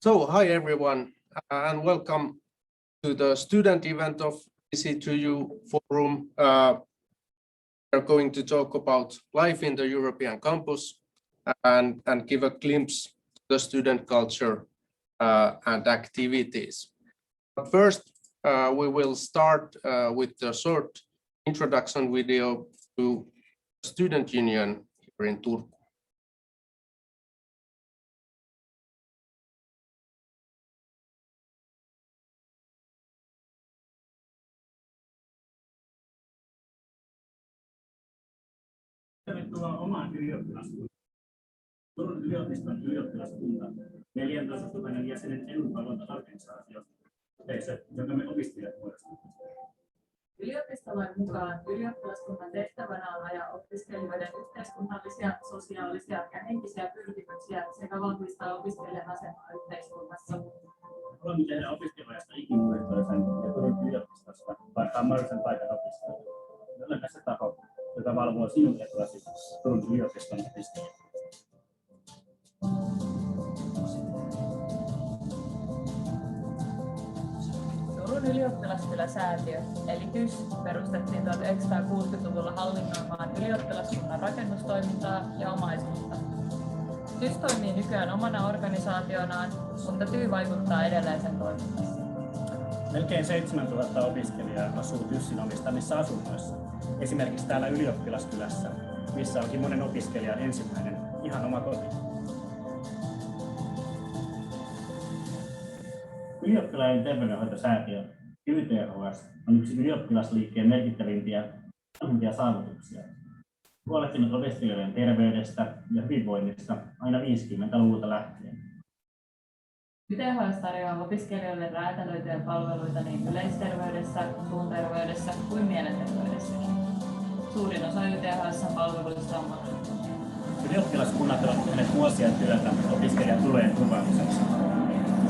Hi everyone, and welcome to the student event of EC2U Forum. We are going to talk about life in the European campus and give a glimpse to the student culture and activities. But first, we will start with a short introduction video to the Student Union here in Turku. Tervetuloa omaan ylioppilaskuntaan. Turun yliopiston ylioppilaskunta 14 000 jäsenen edunvalvontaorganisaatio, yhteisö, jonka me opiskelijat muodostamme. Yliopistolain mukaan ylioppilaskunnan tehtävänä on ajaa opiskelijoiden yhteiskunnallisia, sosiaalisia ja henkisiä pyrkimyksiä sekä vahvistaa opiskelijan asemaa yhteiskunnassa. Haluamme tehdä opiskelijoista ikimuistoisen ja Turun yliopistosta parhaan mahdollisen paikan opiskelijoille. Me olemme se taho, joka valvoo sinun etulasi Turun yliopiston opiskelijat. Turun ylioppilastilasäätiö, eli TYS, perustettiin 1960-luvulla hallinnoimaan ylioppilaskunnan rakennustoimintaa ja omaisuutta. TYS toimii nykyään omana organisaationaan, mutta TY vaikuttaa edelleen sen toiminnassa. Melkein 7000 opiskelijaa asuu TYSin omistamissa asunnoissa. Esimerkiksi täällä Ylioppilaskylässä, missä onkin monen opiskelijan ensimmäinen ihan oma koti. Ylioppilaiden terveydenhoitosäätiö YTHS on yksi ylioppilasliikkeen merkittävimpiä saavutuksia. Huolehtinut opiskelijoiden terveydestä ja hyvinvoinnista aina 50-luvulta lähtien. YTHS tarjoaa opiskelijoille räätälöityjä palveluita niin yleisterveydessä, suun terveydessä kuin mielenterveydessäkin. Suurin osa YTHS:n palveluista on maksuttomia. Ylioppilaskunnat ovat tehneet vuosia työtä opiskelijan tulojen turvaamiseksi.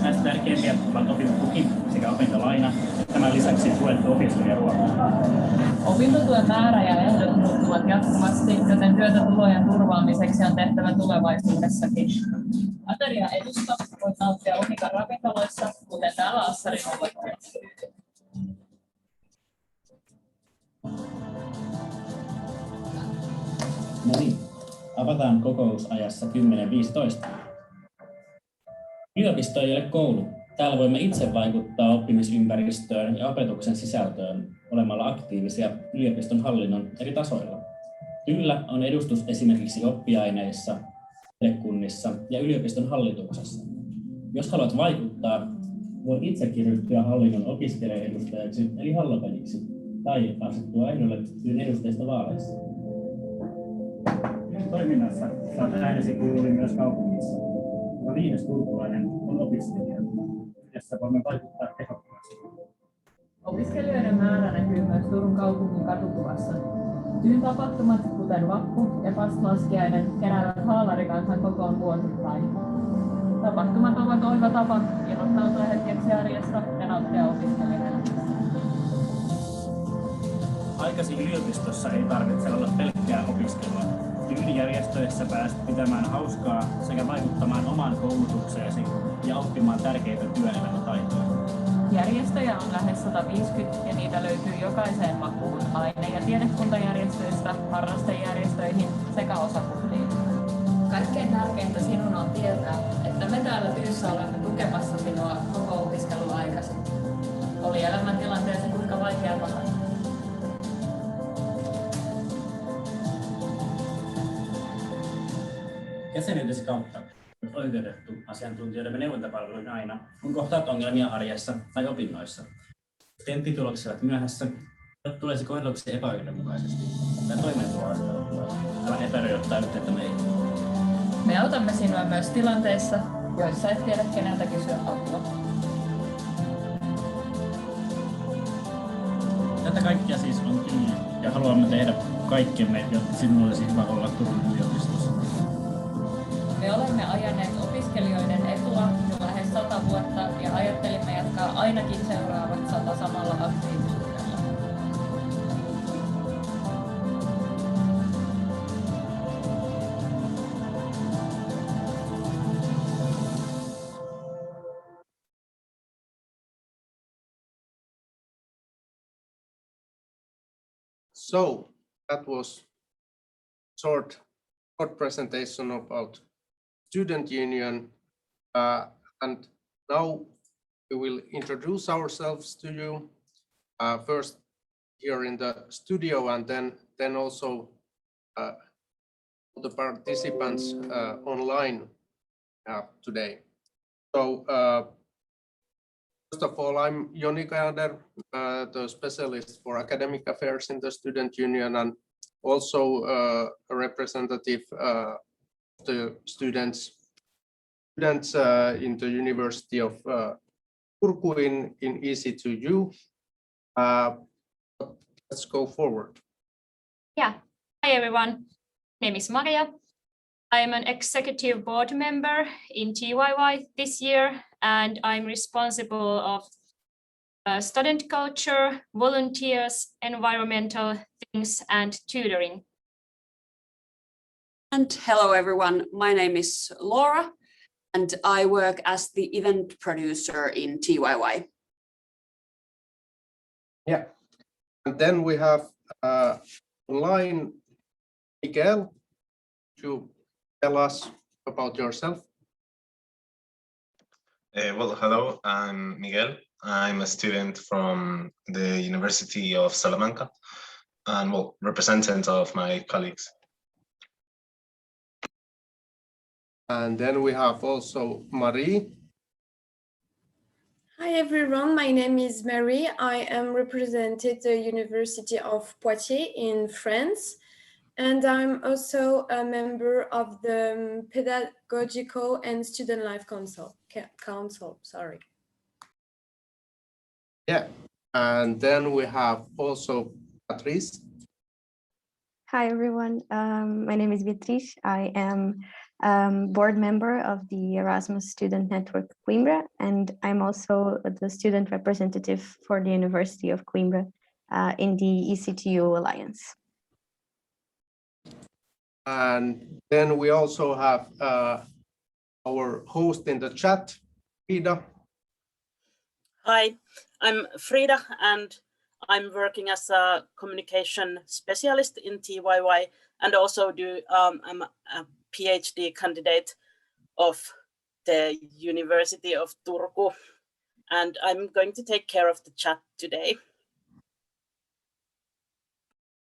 Näistä tärkeimpiä ovat opintotuki sekä opintolaina, ja tämän lisäksi tuettu opiskelijaruoka. Opintotuen määrä ja ehdot muuttuvat jatkuvasti, joten työtä tulojen turvaamiseksi on tehtävä tulevaisuudessakin. Ateria edusta voit nauttia Unikan ravintoloissa, kuten täällä Assarin olosuhteissa. No niin, avataan kokousajassa 10.15. Yliopisto ei ole koulu. Täällä voimme itse vaikuttaa oppimisympäristöön ja opetuksen sisältöön olemalla aktiivisia yliopiston hallinnon eri tasoilla. Kyllä on edustus esimerkiksi oppiaineissa, tiedekunnissa ja yliopiston hallituksessa. Jos haluat vaikuttaa, voit itsekin ryhtyä hallinnon opiskelijaedustajaksi eli hallopeliksi tai asettua ehdolle tyyn edustajista vaaleissa. Toiminnassa saat äänesi kuuluviin myös kaupungissa. Joka 5. turkulainen on opiskelija. Yhdessä voimme vaikuttaa tehokkaasti. Opiskelijoiden määrä näkyy myös Turun kaupungin katukuvassa. Tyyn tapahtumat, kuten vappu ja pastlaskiainen, keräävät haalarikansan kokoon vuosittain. Tapahtumat ovat oiva tapa irrottautua hetkeksi arjesta ja nauttia opiskelijana. Aikasi yliopistossa ei tarvitse olla pelkkää opiskelua. Tyynijärjestöissä pääset pitämään hauskaa sekä vaikuttamaan omaan koulutukseesi ja oppimaan tärkeitä työelämän taitoja. Järjestöjä on lähes 150 ja niitä löytyy jokaiseen makuun aine- ja tiedekuntajärjestöistä harrastejärjestöihin sekä osakuntiin. Kaikkein tärkeintä sinun on tietää, että me täällä TYssä olemme tukemassa sinua koko opiskeluaikasi. Oli elämäntilanteesi kuinka vaikea tahansa. Jäsenyytesi kautta olet oikeutettu asiantuntijoiden neuvontapalveluihin aina, kun kohtaat ongelmia arjessa tai opinnoissa. Tenttitulokset ovat myöhässä, tulisi kohdelluksi epäoikeudenmukaisesti tai toimeentuloasteella. Älä epäröi ottaa yhteyttä meihin. Me autamme sinua myös tilanteissa, joissa et tiedä keneltä kysyä apua. Tätä kaikkea siis on kyllä ja haluamme tehdä kaikkemme, jotta sinulla olisi hyvä olla Turun yliopistossa. Me olemme ajaneet opiskelijoiden etua jo lähes 100 vuotta ja ajattelimme jatkaa ainakin seuraavat 100 samalla aktiivisuudella. So that was short presentation about student union, and now we will introduce ourselves to you first here in the studio, and then also the participants online today. So first of all, I'm Joni Kajander, the specialist for academic affairs in the student union, and also a representative of the students in the University of Turku in EC2U. Let's go forward. Yeah. Hi, everyone. My name is Maria. I'm an executive board member in TYY this year, and I'm responsible of student culture, volunteers, environmental things, and tutoring. And hello, everyone. My name is Laura, and I work as the event producer in TYY. Yeah. And then we have online Miguel to tell us about yourself. Well, hello, I'm Miguel. I'm a student from the University of Salamanca and representative of my colleagues. And then we have also Marie. Hi everyone, my name is Marie. I am represented the University of Poitiers in France, and I'm also a member of the Pedagogical and Student Life Council. Sorry. Yeah, and then we have also Patrice. Hi everyone, my name is Beatriz. I am board member of the Erasmus Student Network Coimbra, and I'm also the student representative for the University of Coimbra in the EC2U Alliance. And then we also have our host in the chat, Frida. Hi, I'm Frida, and I'm working as a communication specialist in TYY, and also I'm a PhD candidate of the University of Turku, and I'm going to take care of the chat today.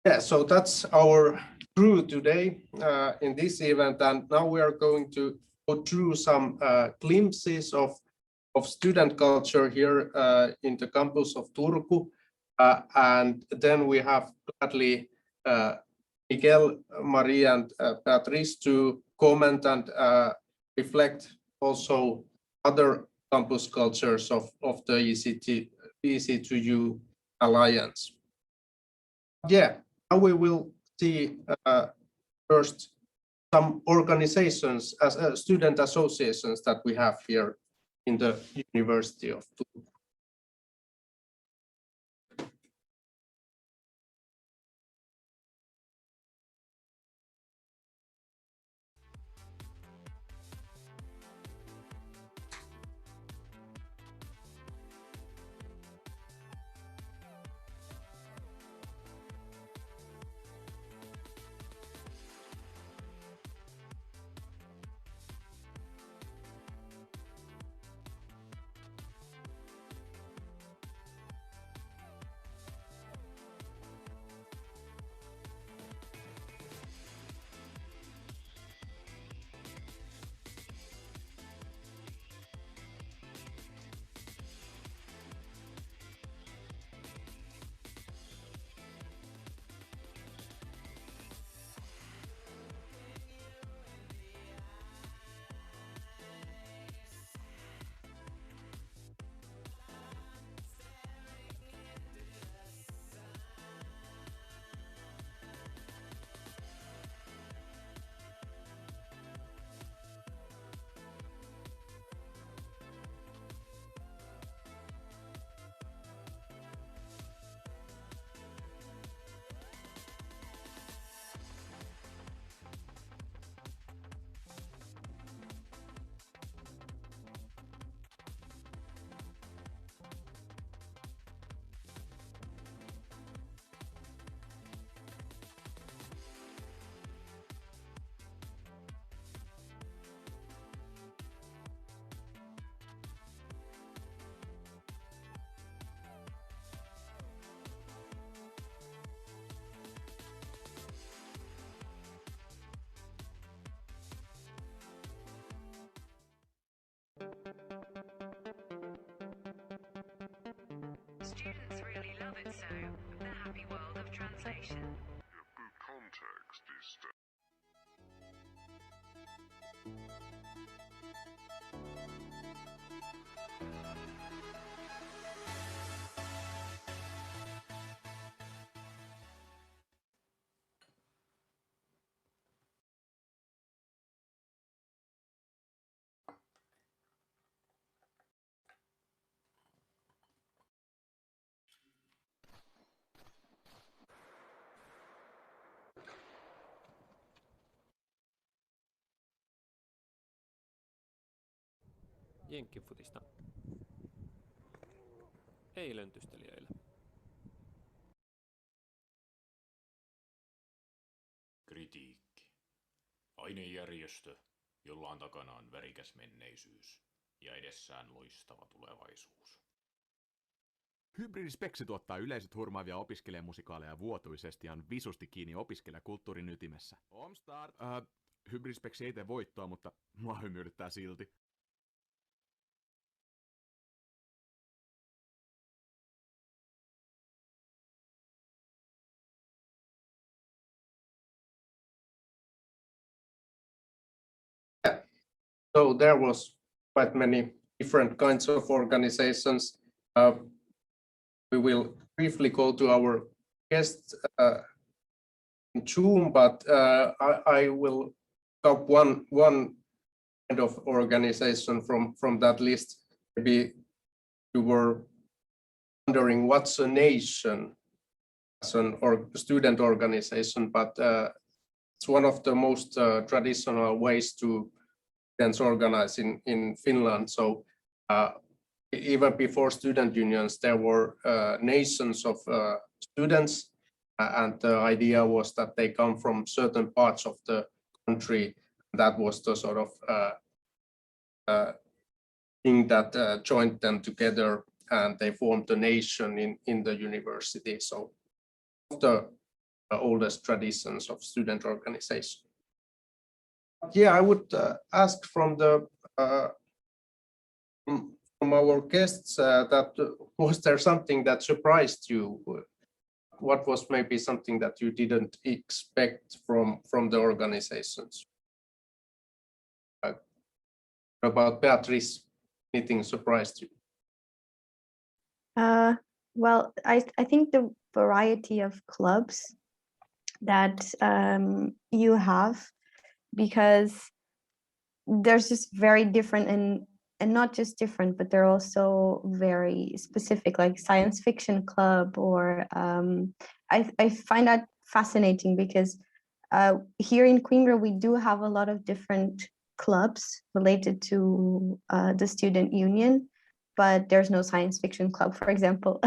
Yeah, so that's our crew today in this event, and now we are going to go through some glimpses of student culture here in the campus of Turku, and then we have gladly Miguel, Marie, and Patrice to comment and reflect also other campus cultures of the EC2U Alliance. Yeah, now we will see first some organizations as student associations that we have here in the University of Turku. Students really love it, so the happy world of translation. Context is Jenkkifutista. Ei löntystelijöille. Kritiikki. Ainejärjestö, jolla on takanaan värikäs menneisyys ja edessään loistava tulevaisuus. Hybridispeksi tuottaa yleisöt hurmaavia opiskelijamusikaaleja vuotuisesti ja on visusti kiinni opiskelijakulttuurin ytimessä. Hybridispeksi ei tee voittoa, mutta mua hymyilyttää silti. So there was quite many different kinds of organizations. We will briefly go to our guests in Zoom, but I will pick up one kind of organization from that list. Maybe you were wondering what's a nation as an student organization, but it's one of the most traditional ways to organize in Finland. So even before student unions, there were nations of students, and the idea was that they come from certain parts of the country. That was the sort of thing that joined them together, and they formed a nation in the university. So the oldest traditions of student organization. Yeah, I would ask from our guests that was there something that surprised you? What was maybe something that you didn't expect from the organizations? About Beatrice, anything surprised you? Well, I think the variety of clubs that you have, because there's just very different and not just different, but they're also very specific, like science fiction club, or I find that fascinating because here in Coimbra we do have a lot of different clubs related to the student union, but there's no science fiction club, for example.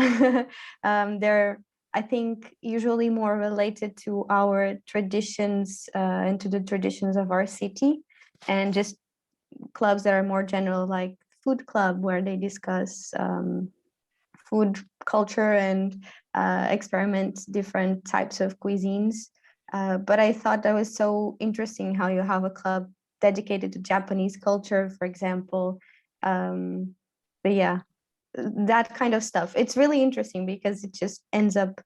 They're, I think, usually more related to our traditions and to the traditions of our city, and just clubs that are more general, like food club, where they discuss food culture and experiment different types of cuisines. But I thought that was so interesting how you have a club dedicated to Japanese culture, for example. But yeah, that kind of stuff. It's really interesting because it just ends up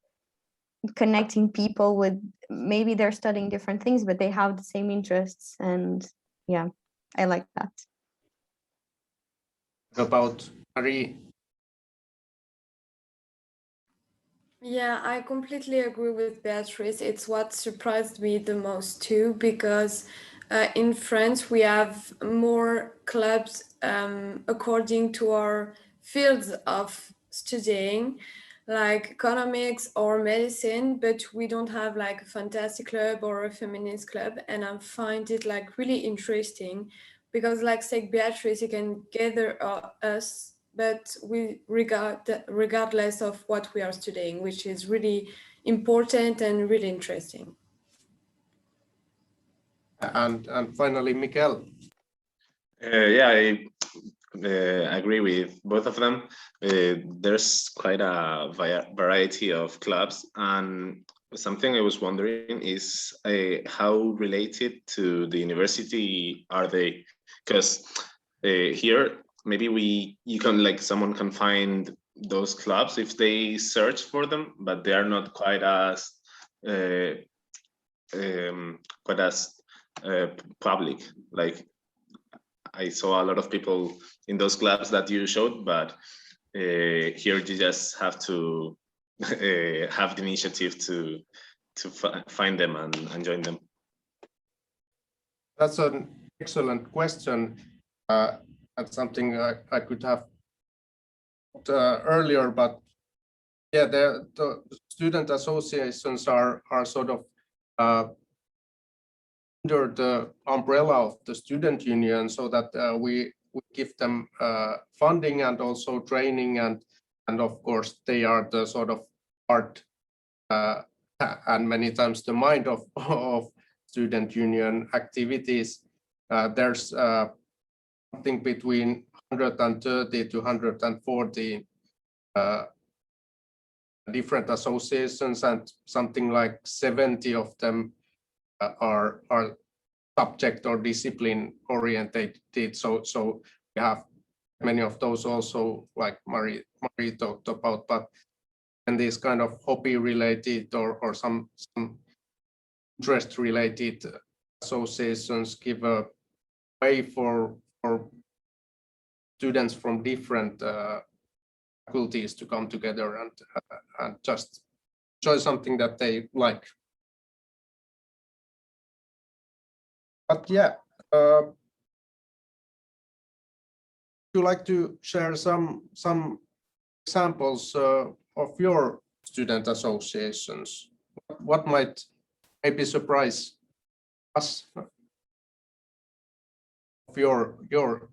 connecting people with, maybe they're studying different things, but they have the same interests. And yeah, I like that. About Marie? Yeah, I completely agree with Beatrice. It's what surprised me the most too, because in France we have more clubs according to our fields of studying, like economics or medicine, but we don't have like a fantasy club or a feminist club. And I find it like really interesting because, like say Beatrice, you can gather us, but we regardless of what we are studying, which is really important and really interesting. And finally, Miguel. Yeah, I agree with both of them. There's quite a variety of clubs, and something I was wondering is how related to the university are they? Because here maybe someone can find those clubs if they search for them, but they are not quite as public. Like I saw a lot of people in those clubs that you showed, but here you just have to have the initiative to find them and join them. That's an excellent question. That's something I could have earlier, but yeah, the student associations are sort of under the umbrella of the student union, so that we give them funding and also training, and of course they are the sort of heart and many times the mind of student union activities. There's something between 130 to 140 different associations, and something like 70 of them are subject or discipline oriented. So we have many of those also, like Marie talked about, but and these kind of hobby related or some interest related associations give a way for students from different faculties to come together and just enjoy something that they like. But yeah, would you like to share some examples of your student associations? What might maybe surprise us of your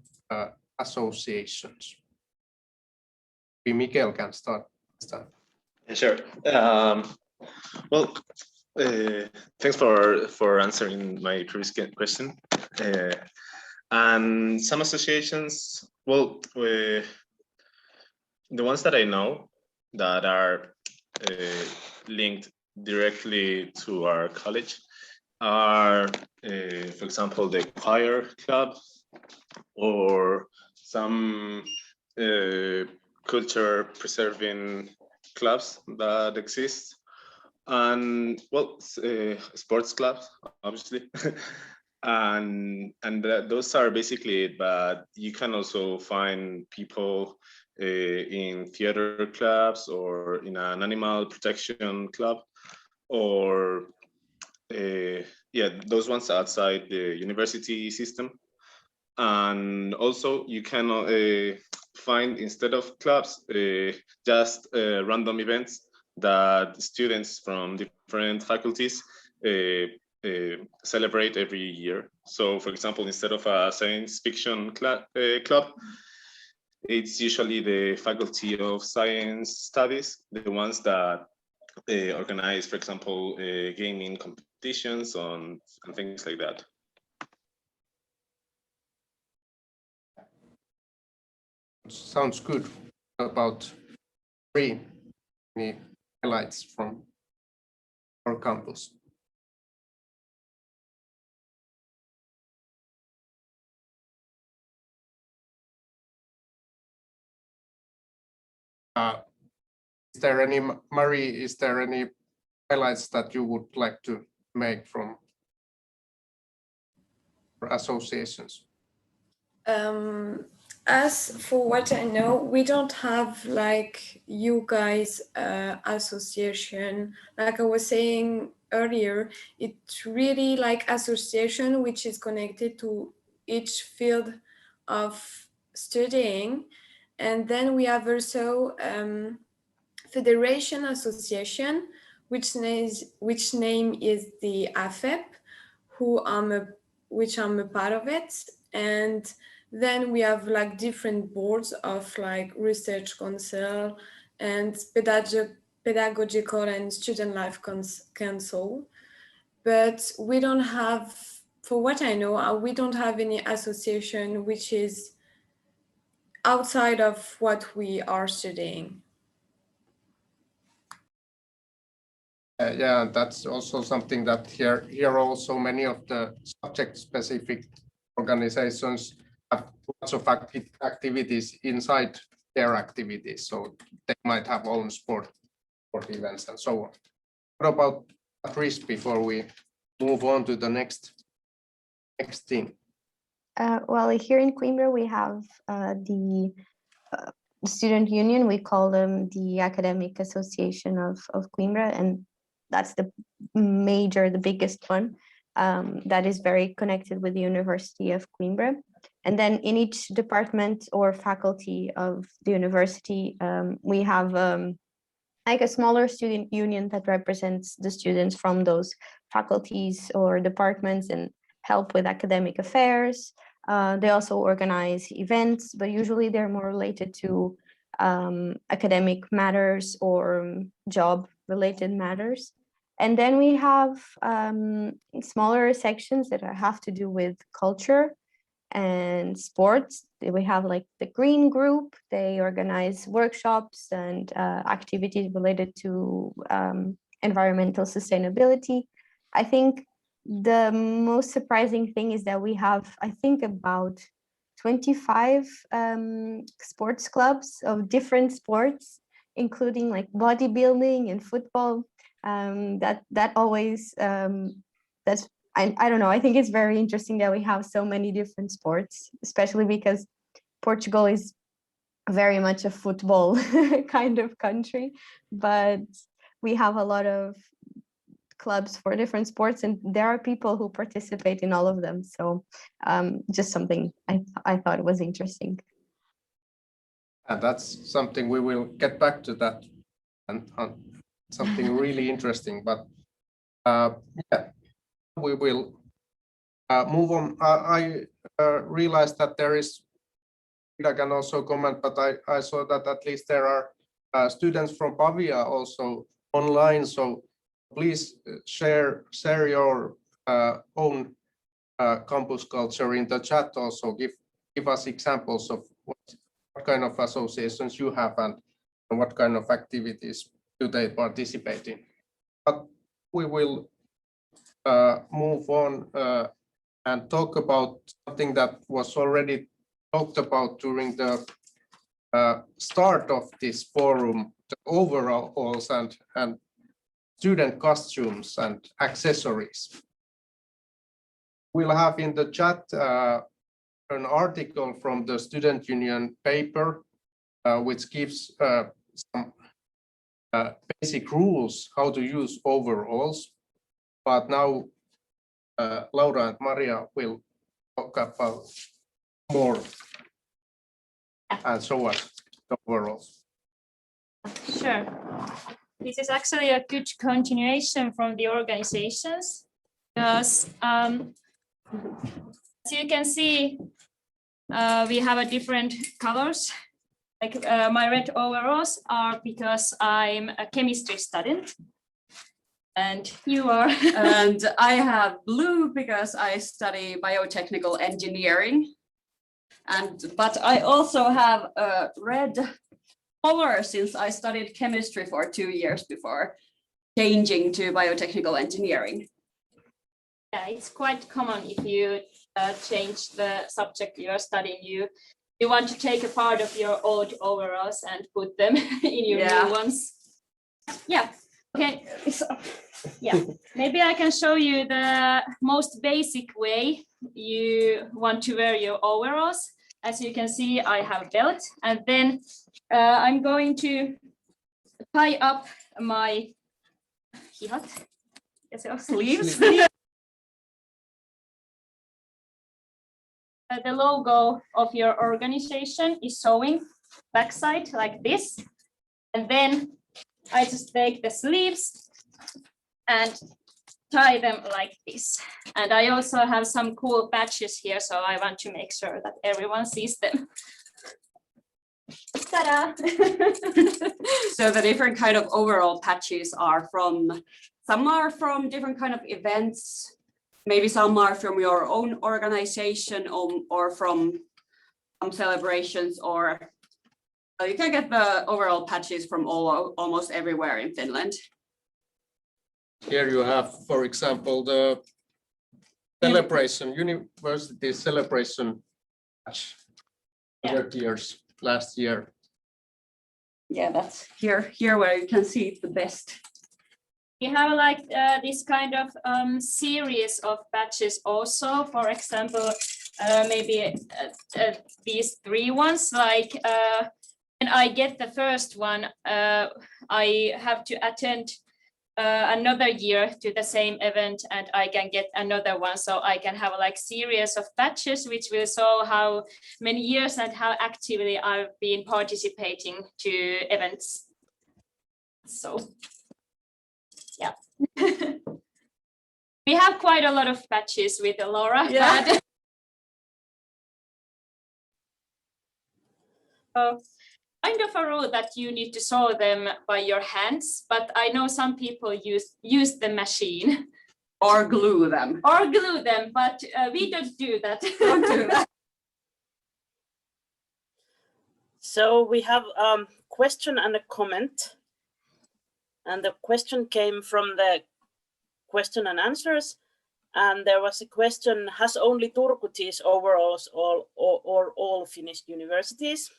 associations? Maybe Mikael can start this time. Sure. Well, thanks for answering my previous question. And some associations, well, the ones that I know that are linked directly to our college are, for example, the choir club or some culture preserving clubs that exist, and well, sports clubs, obviously. and those are basically it, but you can also find people in theater clubs or in an animal protection club, or yeah, those ones outside the university system. And also you can find, instead of clubs, just random events that students from different faculties celebrate every year. So for example, instead of a science fiction club, it's usually the Faculty of Science Studies, the ones that organize, for example, gaming competitions and things like that. Sounds good. About any highlights from our campus? Is there any, Marie, is there any highlights that you would like to make from associations? As for what I know, we don't have like you guys association. Like I was saying earlier, it's really like association which is connected to each field of studying. And then we have also Federation Association, which name is the AFEP, which I'm a part of it. And then we have like different boards of like Research Council and Pedagogical and Student Life Council. But we don't have, for what I know, we don't have any association which is outside of what we are studying. Yeah, that's also something that here also many of the subject-specific organizations have lots of activities inside their activities. So they might have own sport events and so on. What about Chris before we move on to the next thing? Well, here in Coimbra, we have the student union. We call them the Academic Association of Coimbra, and that's the biggest one that is very connected with the University of Coimbra. And then in each department or faculty of the university, we have like a smaller student union that represents the students from those faculties or departments and help with academic affairs. They also organize events, but usually they're more related to academic matters or job-related matters. And then we have smaller sections that have to do with culture and sports. We have like the Green Group. They organize workshops and activities related to environmental sustainability. I think the most surprising thing is that we have, I think, about 25 sports clubs of different sports, including like bodybuilding and football. That always, that's, I don't know, I think it's very interesting that we have so many different sports, especially because Portugal is very much a football kind of country, but we have a lot of clubs for different sports and there are people who participate in all of them. So just something I thought was interesting. And that's something we will get back to that and something really interesting, but yeah, we will move on. I realized that there is, I can also comment, but I saw that at least there are students from Pavia also online. So please share your own campus culture in the chat. Also give us examples of what kind of associations you have and what kind of activities do they participate in. But we will move on and talk about something that was already talked about during the start of this forum, the overalls and student costumes and accessories. We'll have in the chat an article from the student union paper, which gives some basic rules how to use overalls. But now Laura and Maria will talk about more and so on, overalls. Sure. This is actually a good continuation from the organizations because as you can see, we have a different colors. Like my red overalls are because I'm a chemistry student. And you are? And I have blue because I study biotechnical engineering. But I also have a red color since I studied chemistry for 2 years before changing to biotechnical engineering. Yeah, it's quite common if you change the subject you are studying. You want to take a part of your old overalls and put them in your new ones. Yeah. Okay. So, yeah, maybe I can show you the most basic way you want to wear your overalls. As you can see, I have a belt, and then I'm going to tie up my sleeves. The logo of your organization is showing backside like this, and then I just take the sleeves and tie them like this. And I also have some cool patches here, so I want to make sure that everyone sees them. Ta-da! So the different kind of overall patches are some are from different kind of events. Maybe some are from your own organization or from some celebrations, or you can get the overall patches from almost everywhere in Finland. Here you have, for example, the celebration, university celebration patch, 100 years last year. Yeah, that's here where you can see it the best. We have like this kind of series of badges also. For example, maybe these 3 ones. Like when I get the first one, I have to attend another year to the same event, and I can get another one. So I can have like series of badges, which will show how many years and how actively I've been participating to events. So. Yeah. We have quite a lot of badges with Laura. Yeah. Kind of a rule that you need to sew them by your hands, but I know some people use the machine. Or glue them. Or glue them, but we don't do that. Don't do that. So we have a question and a comment. And the question came from the question and answers. And there was a question, has only Turku these overalls or all Finnish universities?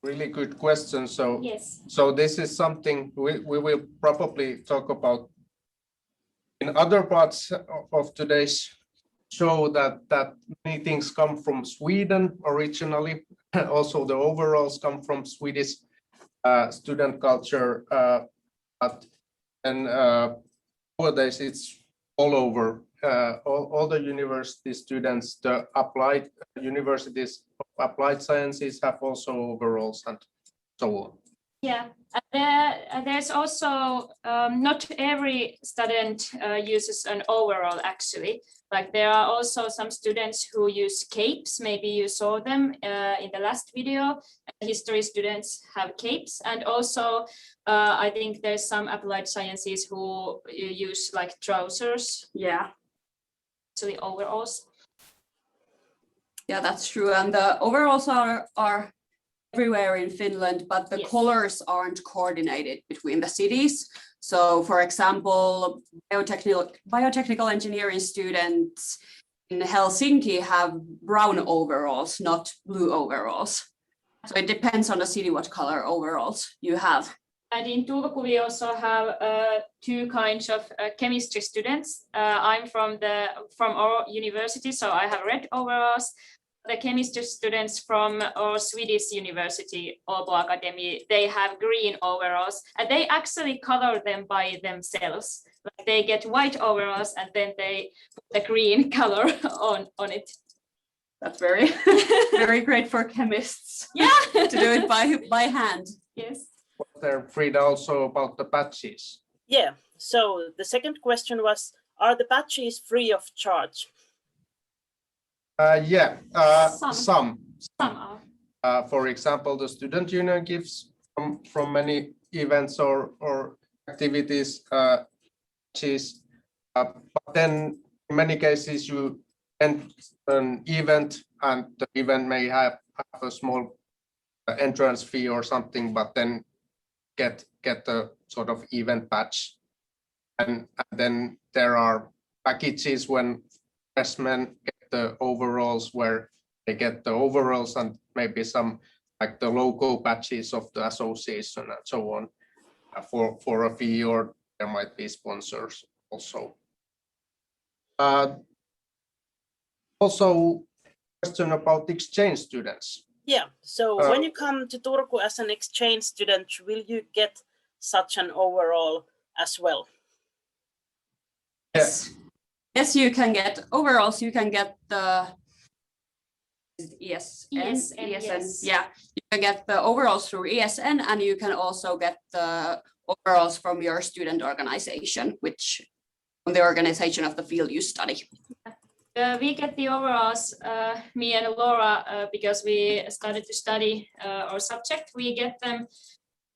Really good question. So, yes. So this is something we will probably talk about in other parts of today's show, that many things come from Sweden originally. Also, the overalls come from Swedish student culture, but and nowadays it's all over. All the university students, the applied universities of applied sciences have also overalls and so on. Yeah, there's also not every student uses an overall actually. Like there are also some students who use capes. Maybe you saw them in the last video. History students have capes, and also I think there's some applied sciences who use like trousers. Yeah. Actually overalls. Yeah, that's true. And the overalls are everywhere in Finland, but the colors aren't coordinated between the cities. So for example, biotechnical engineering students in Helsinki have brown overalls, not blue overalls. So it depends on the city what color overalls you have. And in Turku, we also have 2 kinds of chemistry students. I'm from our university, so I have red overalls. The chemistry students from our Swedish university, Åbo Academy, they have green overalls, and they actually color them by themselves. Like they get white overalls, and then they put the green color on it. That's very, very great for chemists. Yeah, to do it by hand. Yes. Was there, Frida, also about the badges? Yeah, so the second question was, are the badges free of charge? Yeah, some are. For example, the student union gives from many events or activities badges, but then in many cases you enter an event and the event may have a small entrance fee or something, but then get the sort of event badge, and then there are packages when freshmen get the overalls, where they get the overalls and maybe some like the logo badges of the association and so on for a fee, or there might be sponsors also. Also, question about exchange students. Yeah, so when you come to Turku as an exchange student, will you get such an overall as well? Yes. Yes, you can get overalls. You can get the ESN. Yes. Yeah, you can get the overalls through ESN, and you can also get the overalls from your student organization, which from the organization of the field you study. We get the overalls, me and Laura, because we started to study our subject. We get them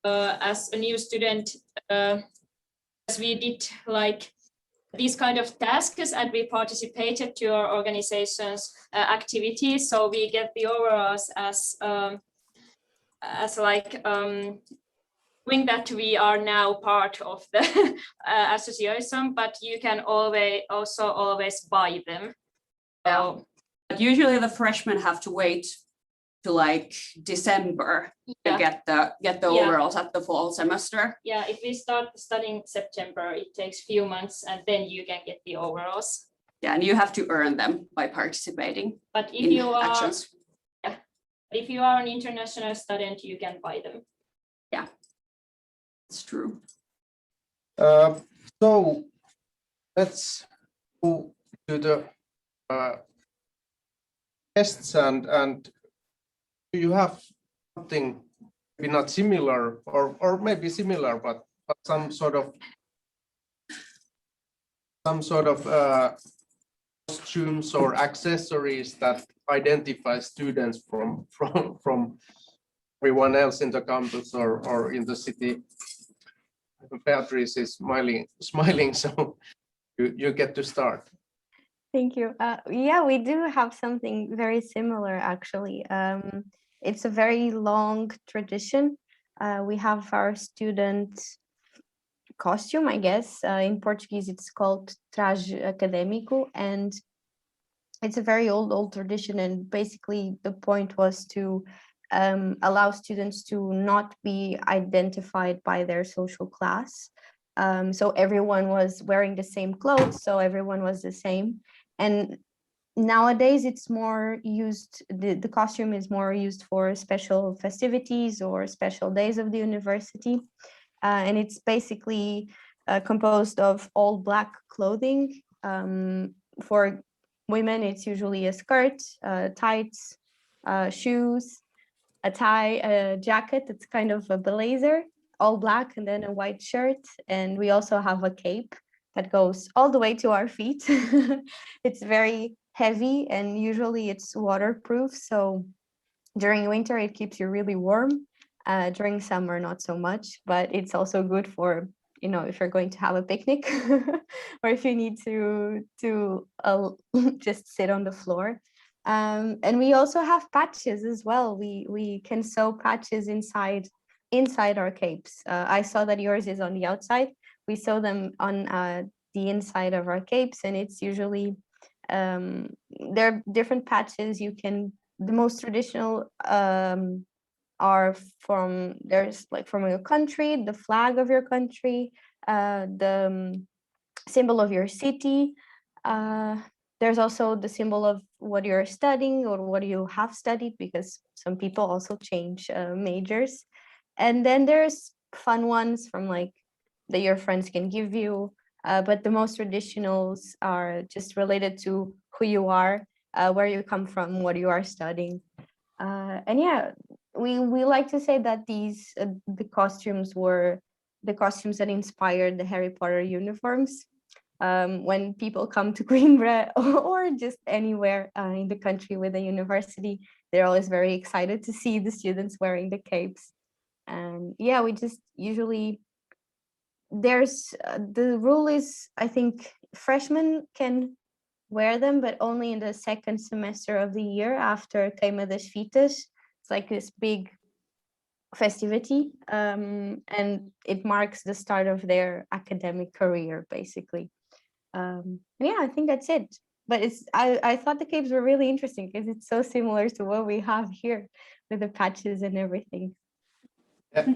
as a new student, as we did like these kind of tasks, and we participated to our organization's activities. So we get the overalls as like knowing that we are now part of the association, but you can always buy them. Yeah. But usually the freshmen have to wait to like December to get the overalls at the fall semester. Yeah, if we start studying September, it takes few months and then you can get the overalls. Yeah, and you have to earn them by participating But if in you are actions. if you are an international student, you can buy them. Yeah, it's true. So let's go to the tests and do you have something maybe not similar or maybe similar but some sort of costumes or accessories that identify students from everyone else in the campus or in the city? Beatrice is smiling, so you get to start. Thank you. Yeah, we do have something very similar, actually. It's a very long tradition. We have our student costume, I guess. In Portuguese, it's called traje académico, and it's a very old tradition. And basically, the point was to allow students to not be identified by their social class. So everyone was wearing the same clothes, so everyone was the same. And nowadays it's more used, the costume is more used for special festivities or special days of the university. And it's basically composed of all black clothing. For women, it's usually a skirt, tights, shoes, a tie, a jacket, it's kind of a blazer, all black, and then a white shirt. And we also have a cape that goes all the way to our feet. It's very heavy and usually it's waterproof. So during winter, it keeps you really warm. During summer, not so much, but it's also good for, you know, if you're going to have a picnic or if you need to just sit on the floor. And we also have patches as well. We can sew patches inside our capes. I saw that yours is on the outside. We sew them on the inside of our capes, and it's usually there are different patches. You can, the most traditional are from, there's like from your country, the flag of your country, the symbol of your city. There's also the symbol of what you're studying or what you have studied, because some people also change majors. And then there's fun ones from like that your friends can give you. But the most traditionals are just related to who you are, where you come from, what you are studying. And yeah, we like to say that these the costumes were the costumes that inspired the Harry Potter uniforms. When people come to Coimbra or just anywhere in the country with a university, they're always very excited to see the students wearing the capes. And yeah, we just usually, there's the rule is, I think freshmen can wear them, but only in the second semester of the year after Queima das Fitas. It's like this big festivity, and it marks the start of their academic career, basically. Yeah, I think that's it. But it's I thought the capes were really interesting because it's so similar to what we have here with the patches and everything. Yeah.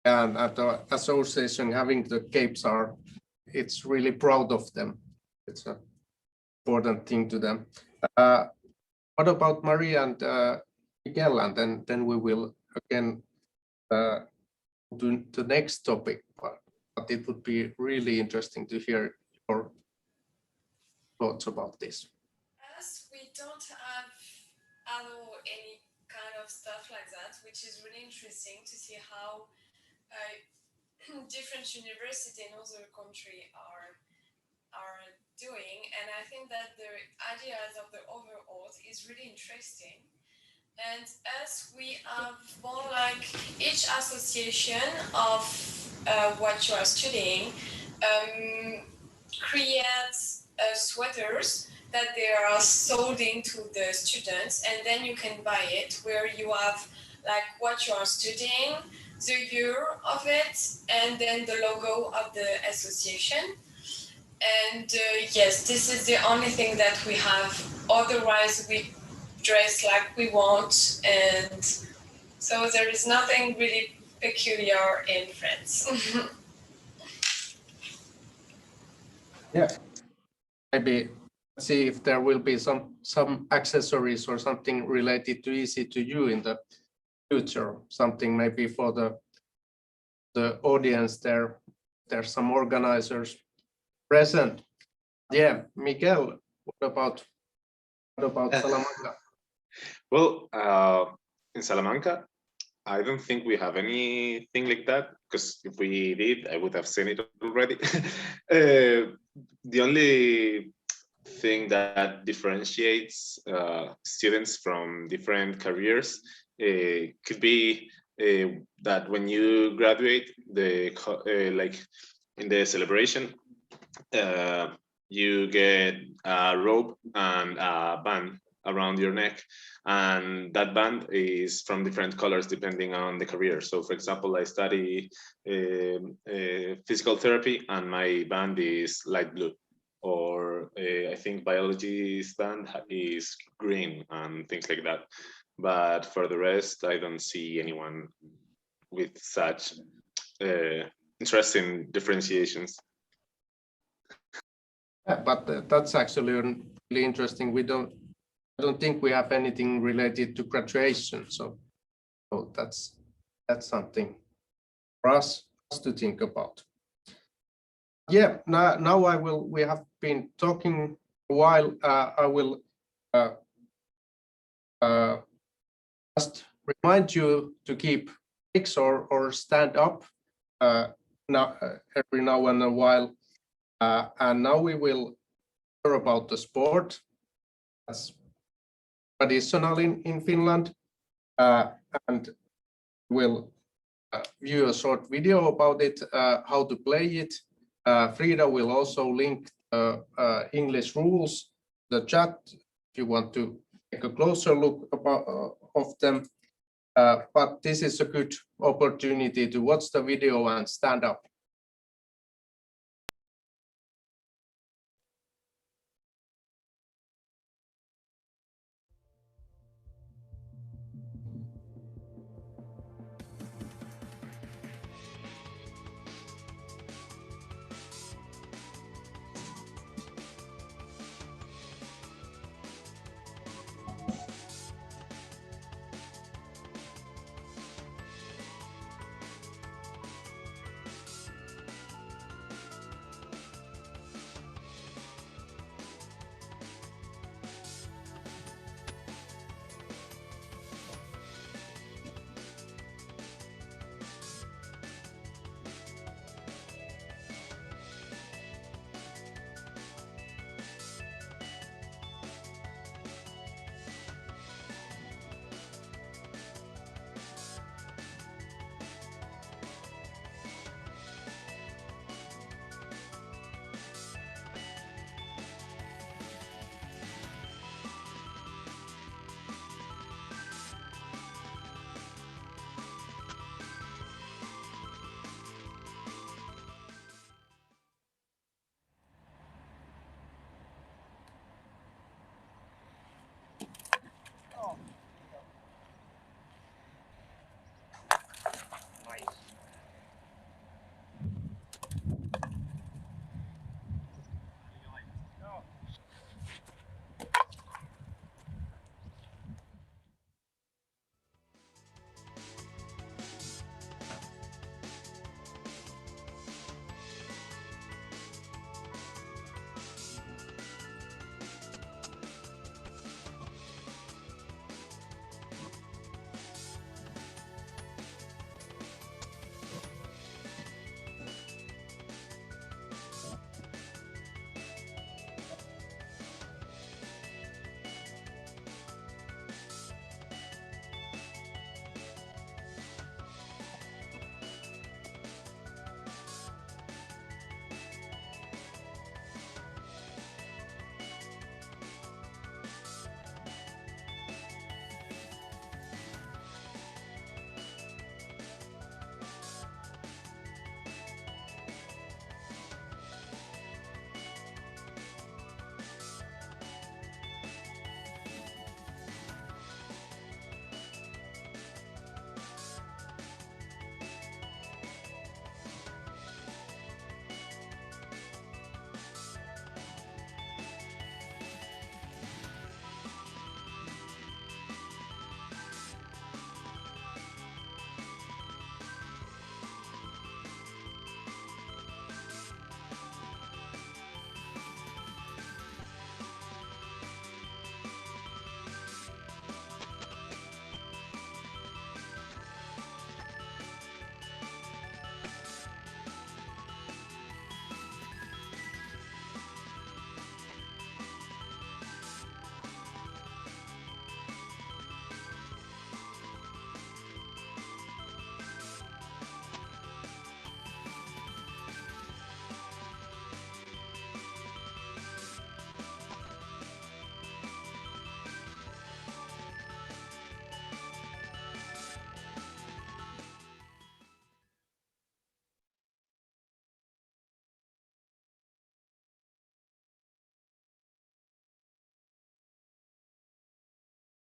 And at the association having the capes it's really proud of them. It's an important thing to them. What about Maria and Miguel? And then we will again do the next topic. But it would be really interesting to hear your thoughts about this. As we don't have any kind of stuff like that, which is really interesting to see how different universities in other countries are doing. And I think that the ideas of the overalls is really interesting. And as we have more like each association of what you are studying creates sweaters that they are sold into the students, and then you can buy it where you have like what you are studying, the year of it, and then the logo of the association. And yes, this is the only thing that we have. Otherwise, we dress like we want, and so there is nothing really peculiar in France. Yeah, maybe see if there will be some accessories or something related to Easy to You in the future. Something maybe for the audience there. There's some organizers present. Yeah, Miguel, what about Salamanca? Well, in Salamanca, I don't think we have anything like that, because if we did, I would have seen it already. The only thing that differentiates students from different careers could be that when you graduate, like in the celebration, you get a rope and a band around your neck, and that band is from different colors depending on the career. So for example, I study physical therapy and my band is light blue, or I think biology's band is green and things like that. But for the rest, I don't see anyone with such interesting differentiations. Yeah, but that's actually really interesting. I don't think we have anything related to graduation, so that's something for us to think about. Yeah, now we have been talking a while. I will just remind you to keep breaks or stand up now every now and a while. And now we will hear about the sport as traditional in Finland, and we'll view a short video about it, how to play it. Frida will also link English rules, the chat, if you want to take a closer look of them. But this is a good opportunity to watch the video and stand up.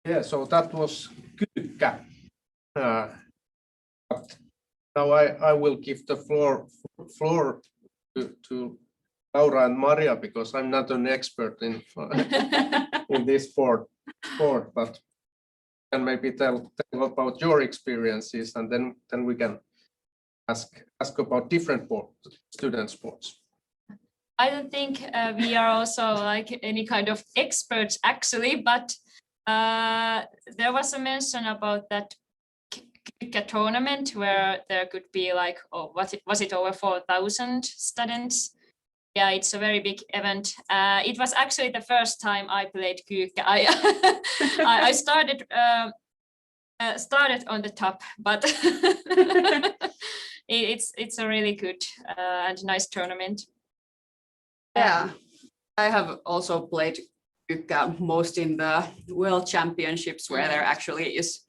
Yeah, so that was Kyykkä. But now I will give the floor to Laura and Maria, because I'm not an expert in in this sport, but can maybe tell about your experiences, and then we can ask about different student sports. I don't think we are also like any kind of experts actually, but there was a mention about that Kyykkä tournament where there could be like, was it over 4,000 students? Yeah, it's a very big event. It was actually the first time I played Kyykkä. I started on the top, but it's a really good and nice tournament. Yeah, I have also played Kyykkä most in the World Championships, where there actually is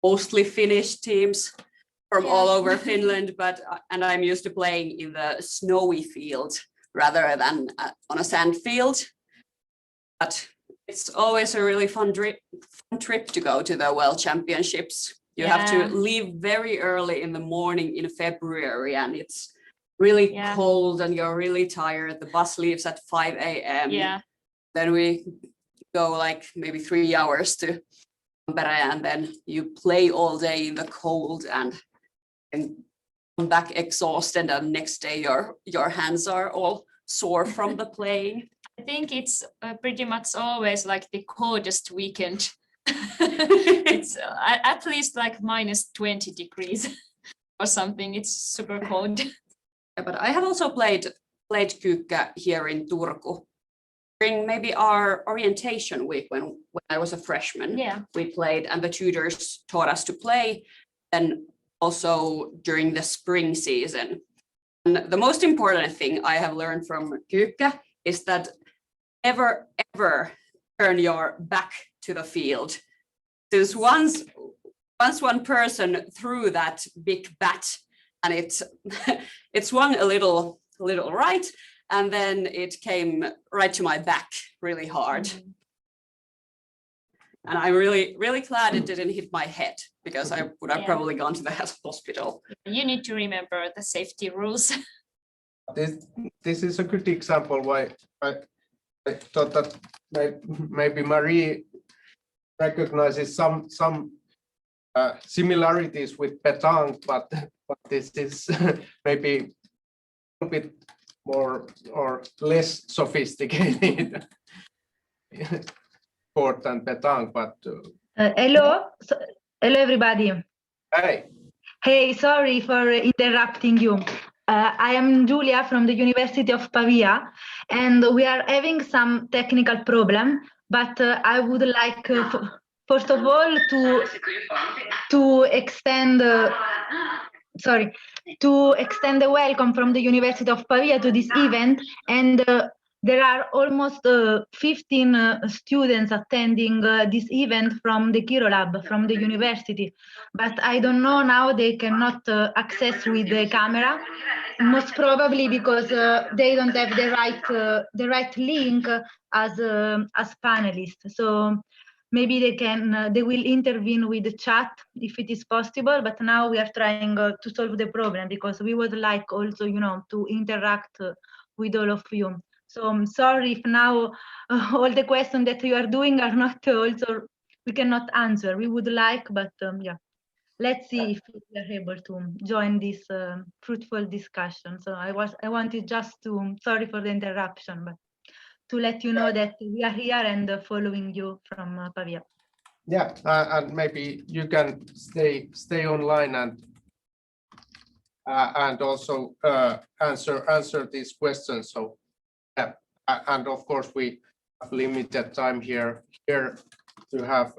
mostly Finnish teams from all over Finland, and I'm used to playing in the snowy field rather than on a sand field. But it's always a really fun trip to go to the World Championships. You have to leave very early in the morning in February, and it's really cold and you're really tired. The bus leaves at 5 a.m. Then we go like maybe 3 hours to Tampere, and then you play all day in the cold and come back exhausted, and next day your hands are all sore from the playing. I think it's pretty much always like the coldest weekend. It's at least like -20 degrees or something. It's super cold. Yeah, but I have also played Kyykkä here in Turku during maybe our orientation week when I was a freshman. Yeah. We played, and the tutors taught us to play, and also during the spring season. And the most important thing I have learned from Kyykkä is that never ever turn your back to the field. Since once one person threw that big bat, and it swung a little right, and then it came right to my back really hard. And I'm really glad it didn't hit my head, because I would have probably gone to the hospital. You need to remember the safety rules. This is a good example why I thought that maybe Marie recognizes some similarities with petanque, but this is maybe a bit more or less sophisticated sport than petanque. But hello everybody. Hey, sorry for interrupting you. I am Giulia from the University of Pavia, and we are having some technical problem, but I would like first of all to extend the welcome from the University of Pavia to this event, and there are almost 15 students attending this event from the Kiro Lab from the university, but I don't know now they cannot access with the camera, most probably because they don't have the right link as panelists. So maybe they will intervene with the chat if it is possible, but now we are trying to solve the problem, because we would like also, to interact with all of you. So I'm sorry if now all the questions that you are doing are not also, we cannot answer. We would like, but yeah, let's see if we are able to join this fruitful discussion. So I wanted just to, sorry for the interruption, but to let you know that we are here and following you from Pavia. Yeah, and maybe you can stay online and also answer these questions. So yeah, and of course we have limited time here to have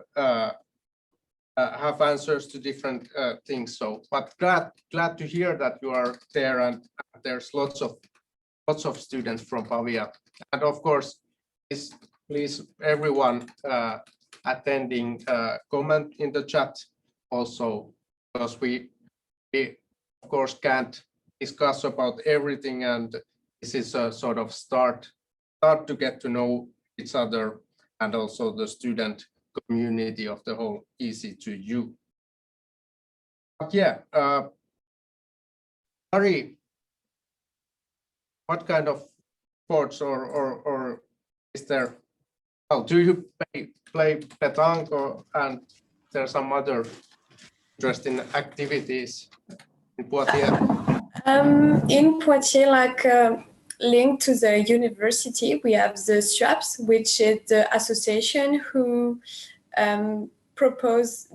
answers to different things. So, but glad to hear that you are there, and there's lots of students from Pavia. And of course, please everyone attending comment in the chat also, because we of course can't discuss about everything, and this is a sort of start to get to know each other, and also the student community of the whole EC2U. But yeah, Ari, what kind of sports or is there? Oh, do you play petanque and there are some other interesting activities in Poitiers? In Poitiers, like linked to the university, we have the STRAPS, which is the association who propose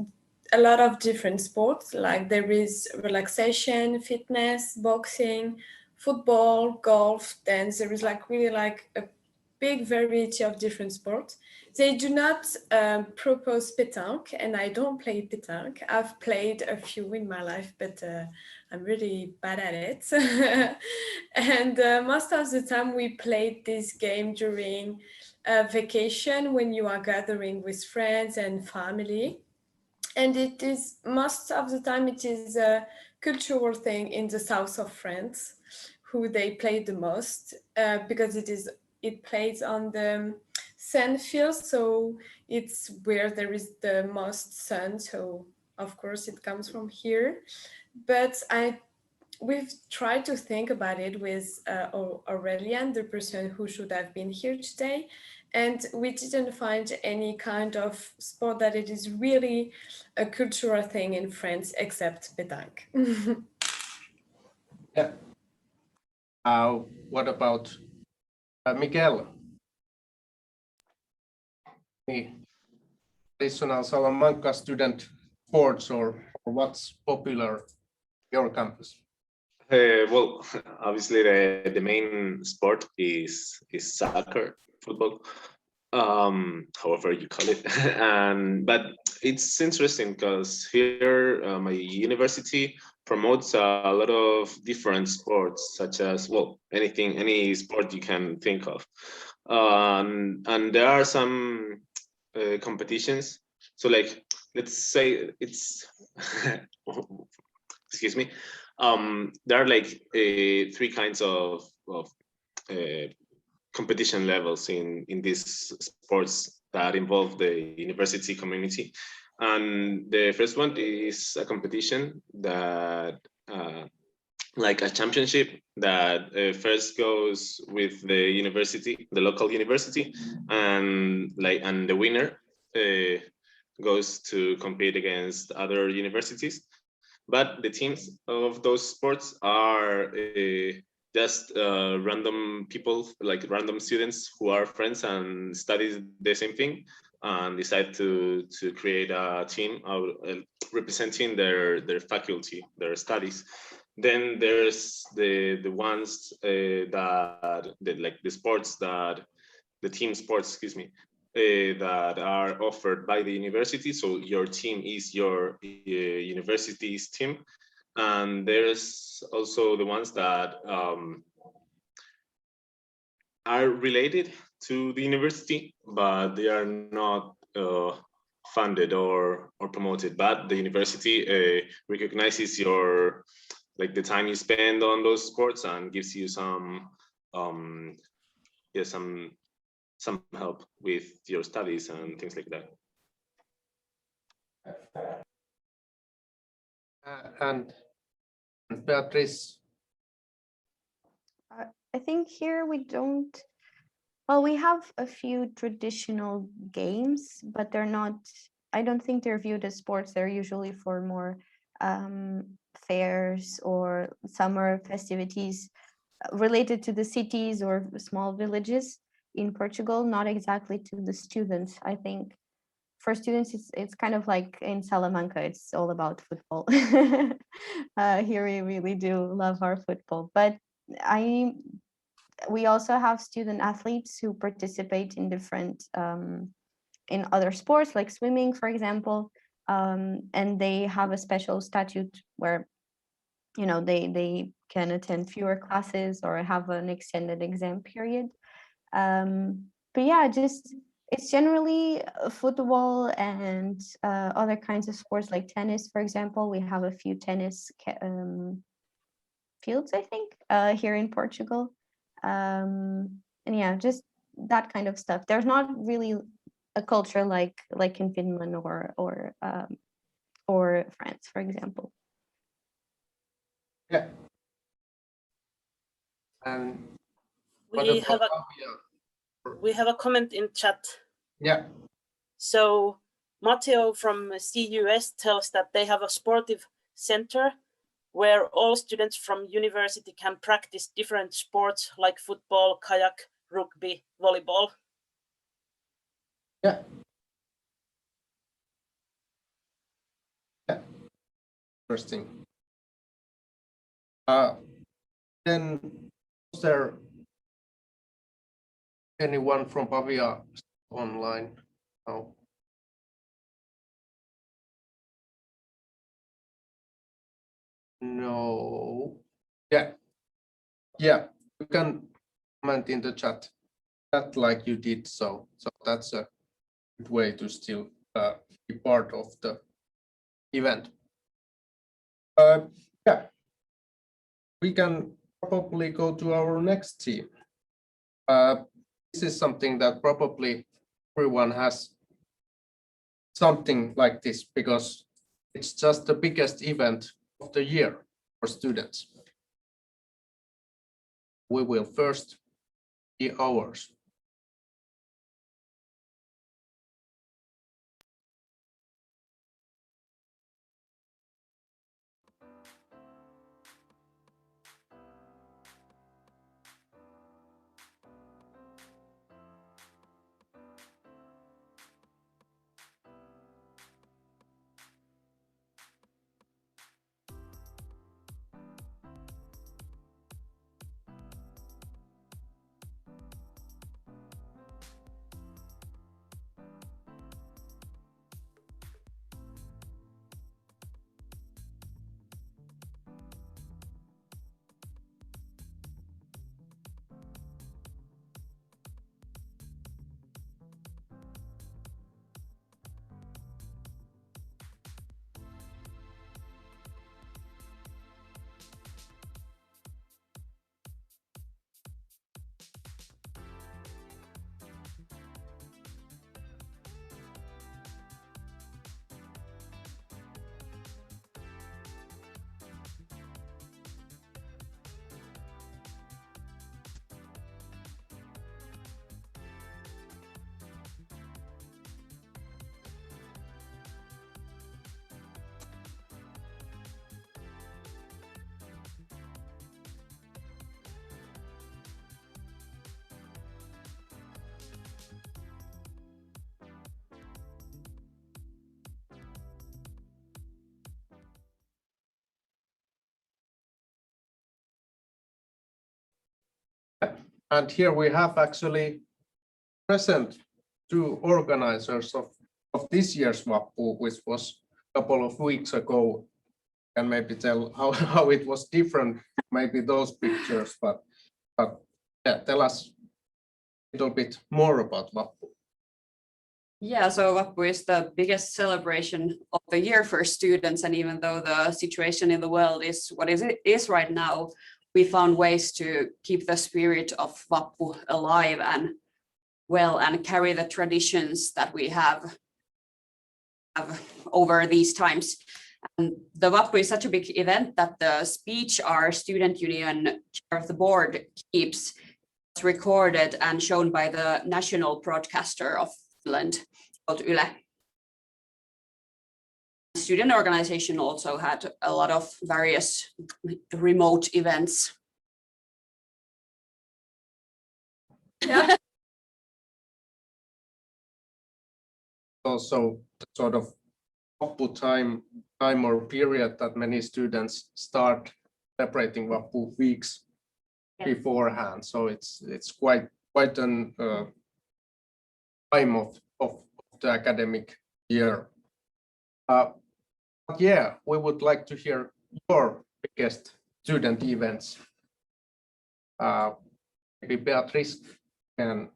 a lot of different sports. Like there is relaxation, fitness, boxing, football, golf. Then there is like really like a big variety of different sports. They do not propose pétanque, and I don't play pétanque. I've played a few in my life, but I'm really bad at it. And most of the time we played this game during vacation when you are gathering with friends and family. And it is, most of the time, it is a cultural thing in the south of France, who they play the most, because it plays on the sand fields, so it's where there is the most sun. So of course it comes from here. But we've tried to think about it with Aurelian, the person who should have been here today, and we didn't find any kind of sport that it is really a cultural thing in France except pétanque. Yeah. What about Miguel? Any additional Salamanca student sports or what's popular on your campus? Well, obviously the main sport is soccer, football, however you call it. But it's interesting because here my university promotes a lot of different sports, such as, well, any sport you can think of. And there are some competitions. So like, let's say it's, excuse me, there are like three kinds of competition levels in these sports that involve the university community. And the first one is a competition that like a championship that first goes with the university, the local university, and the winner goes to compete against other universities. But the teams of those sports are just random people, like random students who are friends and study the same thing, and decide to create a team representing their faculty, their studies. Then there's the ones like the sports that the team sports, excuse me, that are offered by the university. So your team is your university's team. And there's also the ones that are related to the university, but they are not funded or promoted. But the university recognizes your, like, the time you spend on those sports and gives you some some help with your studies and things like that. And Beatrice? I think here we don't, well, we have a few traditional games, but they're not, I don't think they're viewed as sports. They're usually for more fairs or summer festivities related to the cities or small villages in Portugal, not exactly to the students. I think for students, it's kind of like in Salamanca, it's all about football. Here we really do love our football, but we also have student athletes who participate in different in other sports, like swimming, for example, and they have a special statute where, you know, they can attend fewer classes or have an extended exam period. But yeah, just it's generally football and other kinds of sports like tennis, for example. We have a few tennis fields, I think, here in Portugal. And yeah, just that kind of stuff. There's not really a culture like in Finland or France, for example. Yeah. And We have a comment in chat. Yeah. So Matteo from CUS tells that they have a sportive center where all students from university can practice different sports like football, kayak, rugby, volleyball. Yeah. Yeah. Interesting. Then was there anyone from Pavia online? No. No. Yeah. Yeah. You can comment in the chat like you did. So that's a good way to still be part of the event. Yeah. We can probably go to our next theme. This is something that probably everyone has something like this because it's just the biggest event of the year for students. We will first see ours. And here we have actually present two organizers of this year's Vappu, which was a couple of weeks ago. And maybe tell how it was different, maybe those pictures, but yeah, tell us a little bit more about Vappu. Yeah, so Vappu is the biggest celebration of the year for students, and even though the situation in the world is what it is right now, we found ways to keep the spirit of Vappu alive and well, and carry the traditions that we have over these times. And the Vappu is such a big event that the speech our student union chair of the board keeps was recorded and shown by the national broadcaster of Finland called Yle. Student organization also had a lot of various remote events. Yeah. Also the sort of Vappu time or period that many students start celebrating Vappu weeks beforehand. So it's quite an time of the academic year. But yeah, we would like to hear your biggest student events. Maybe Beatrice can.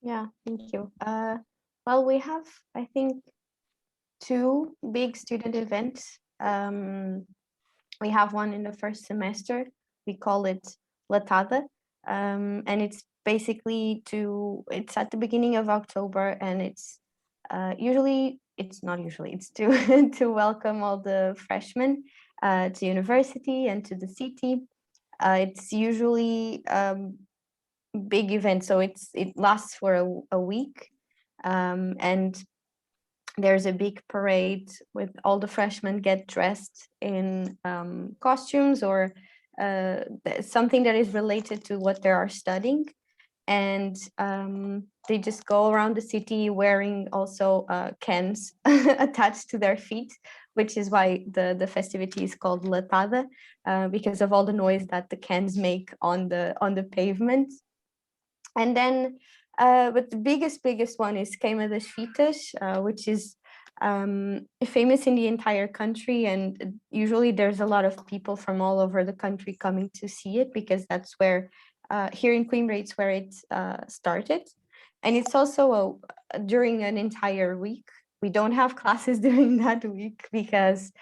Yeah, thank you. Well, we have, I think, two big student events. We have one in the first semester. We call it Latada. And it's basically it's at the beginning of October, and it's it's to to welcome all the freshmen to university and to the city. It's usually big event, so it lasts for a week, and there's a big parade with all the freshmen get dressed in costumes or something that is related to what they are studying, and they just go around the city wearing also cans attached to their feet, which is why the festivity is called Latada, because of all the noise that the cans make on the pavement. And then, but the biggest one is Queima das Fitas, which is famous in the entire country. And usually there's a lot of people from all over the country coming to see it, because that's where, here in Coimbra, it's where it started. And it's also during an entire week. We don't have classes during that week because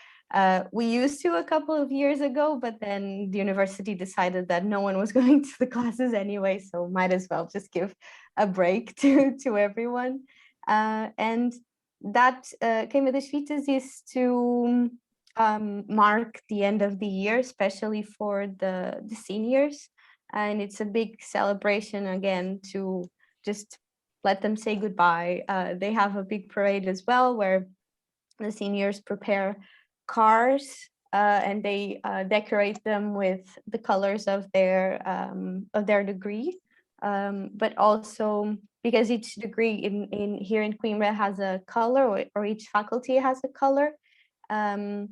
we used to a couple of years ago, but then the university decided that no one was going to the classes anyway, so might as well just give a break to everyone. And that Queima das Fitas is to mark the end of the year, especially for the seniors. And it's a big celebration again to just let them say goodbye. They have a big parade as well, where the seniors prepare cars and they decorate them with the colors of their degree, but also because each degree in here in Coimbra has a color, or each faculty has a color, and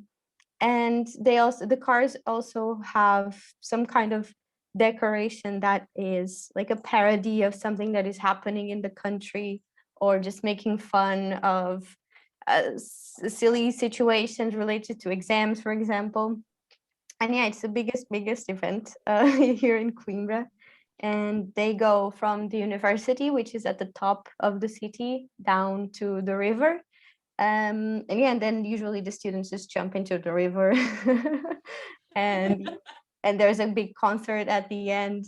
the cars also have some kind of decoration that is like a parody of something that is happening in the country, or just making fun of silly situations related to exams, for example. And yeah, it's the biggest event here in Coimbra. And they go from the university, which is at the top of the city, down to the river. And yeah, and then usually the students just jump into the river and there's a big concert at the end.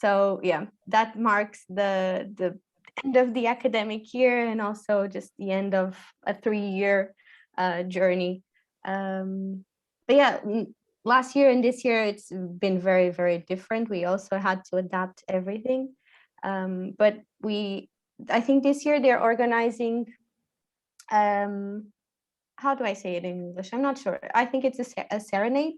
So yeah, that marks the end of the academic year, and also just the end of a 3-year journey. But yeah, last year and this year it's been very different. We also had to adapt everything, but I think this year they're organizing, how do I say it in English? I'm not sure. I think it's a serenade,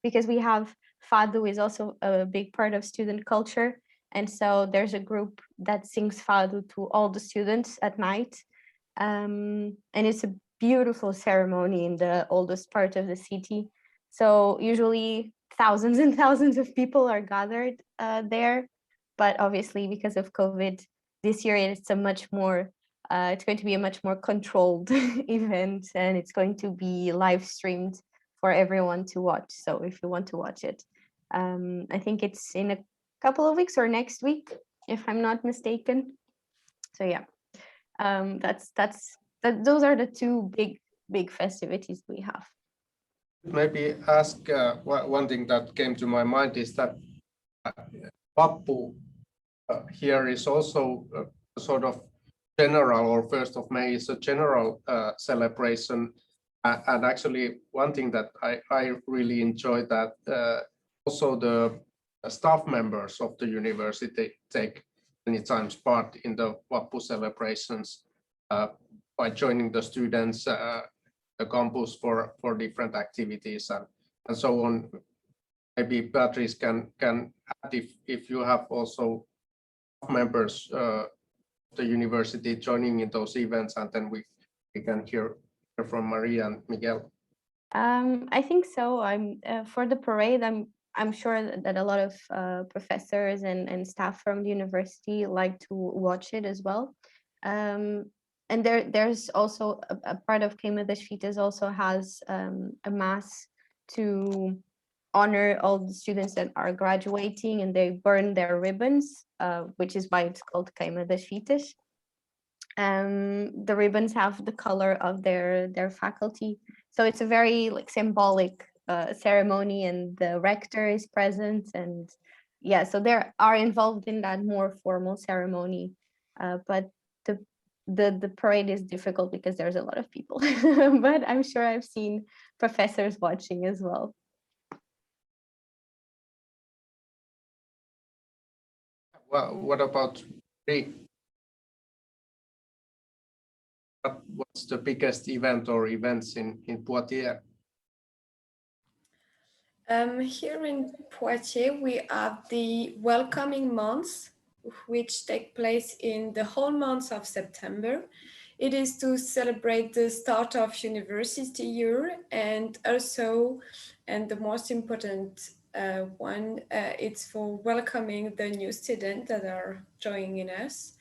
because we have Fado is also a big part of student culture. And so there's a group that sings Fado to all the students at night. And it's a beautiful ceremony in the oldest part of the city. So usually thousands and thousands of people are gathered there. But obviously, because of COVID, this year it's going to be a much more controlled event, and it's going to be live streamed for everyone to watch. So if you want to watch it, I think it's in a couple of weeks or next week, if I'm not mistaken. So yeah, those are the two big festivities we have. Maybe ask one thing that came to my mind is that Vappu here is also sort of general, or 1st of May is a general celebration. And actually, one thing that I really enjoy that also the staff members of the university take many times part in the Vappu celebrations by joining the students, the campus for different activities and so on. Maybe Patrice can add if you have also members the university joining in those events, and then we can hear from Maria and Miguel. I think so. For the parade, I'm sure that a lot of professors and staff from the university like to watch it as well. And there's also a part of Queima das Fitas also has a mass to honor all the students that are graduating, and they burn their ribbons, which is why it's called Queima das Fitas. The ribbons have the color of their faculty, so it's a very symbolic ceremony, and the rector is present, and yeah, so they are involved in that more formal ceremony, but the parade is difficult because there's a lot of people. But I'm sure I've seen professors watching as well. Well, what about Rick? What's the biggest event or events in Poitiers? Here in Poitiers, we have the welcoming months, which take place in the whole month of September. It is to celebrate the start of university year, and also, and the most important one, it's for welcoming the new students that are joining us.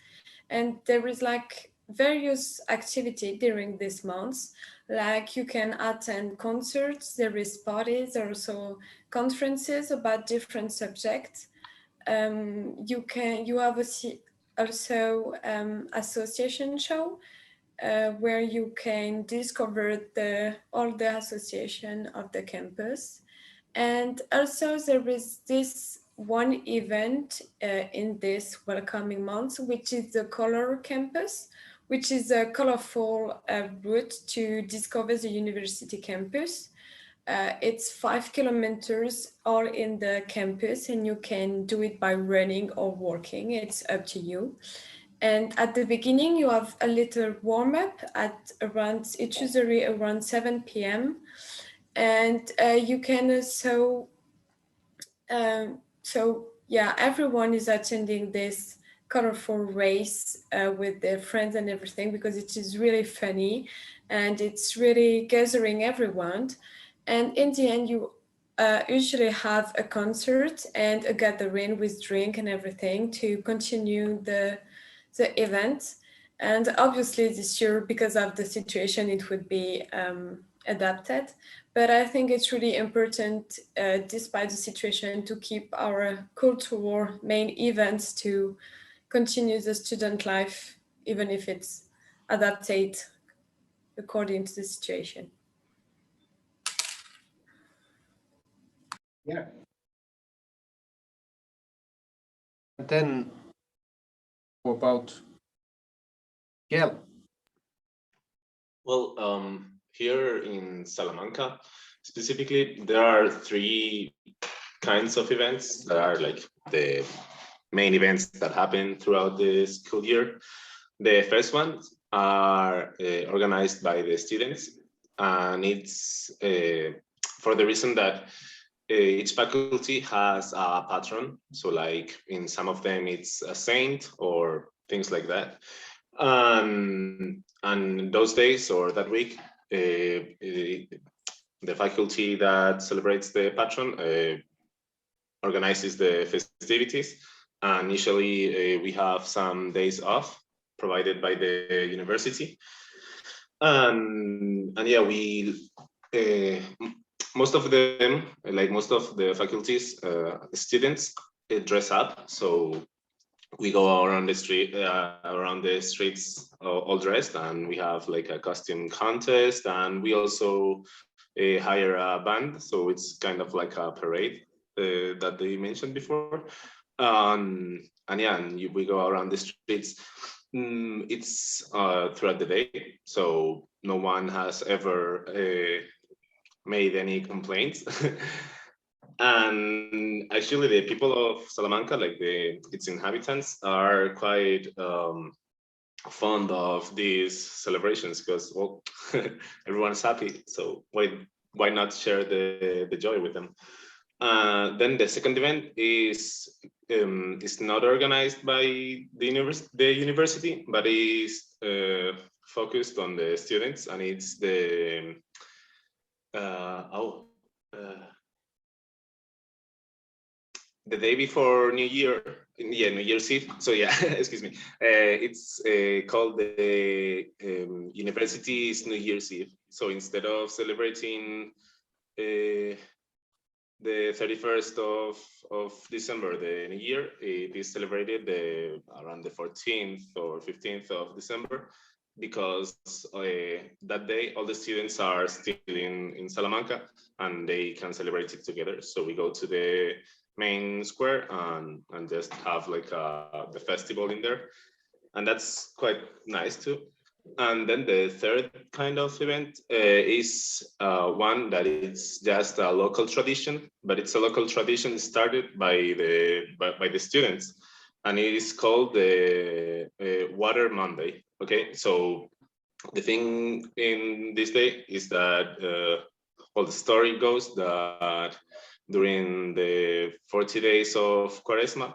And there is like various activity during this month, like you can attend concerts, there is parties, also conferences about different subjects. You have also association show where you can discover all the association of the campus. And also there is this one event in this welcoming month, which is the Color Campus, which is a colorful route to discover the university campus. It's 5 kilometers all in the campus, and you can do it by running or walking. It's up to you. And at the beginning, you have a little warm up it's usually around 7 p.m. And you can also, everyone is attending this colorful race with their friends and everything, because it is really funny and it's really gathering everyone. And in the end, you usually have a concert and a gathering with drink and everything to continue the event. And obviously this year, because of the situation, it would be adapted. But I think it's really important, despite the situation, to keep our cultural main events to continue the student life, even if it's adapted according to the situation. Yeah. And then about Gel. Well, here in Salamanca, specifically, there are three kinds of events that are like the main events that happen throughout the school year. The first ones are organized by the students, and it's for the reason that each faculty has a patron. So like in some of them, it's a saint or things like that. And those days or that week, the faculty that celebrates the patron organizes the festivities. And usually we have some days off provided by the university. And yeah, we most of them, like most of the faculties, students dress up. So we go around the streets all dressed, and we have like a costume contest, and we also hire a band. So it's kind of like a parade that they mentioned before. And yeah, and we go around the streets. It's throughout the day, so no one has ever made any complaints. And actually the people of Salamanca, like its inhabitants, are quite fond of these celebrations because, well, everyone's happy, so why not share the joy with them. Then the second event is not organized by the university, but is focused on the students, and it's the the day before New Year, yeah, New Year's Eve. So yeah, excuse me. It's called the University's New Year's Eve. So instead of celebrating the 31st of December, the New Year, it is celebrated around the 14th or 15th of December, because that day all the students are still in Salamanca and they can celebrate it together. So we go to the main square and just have like the festival in there, and that's quite nice too. And then the third kind of event is one that is just a local tradition, but it's a local tradition started by the students, and it is called the Water Monday. Okay, so the thing in this day is that well, the story goes that during the 40 days of Quaresma,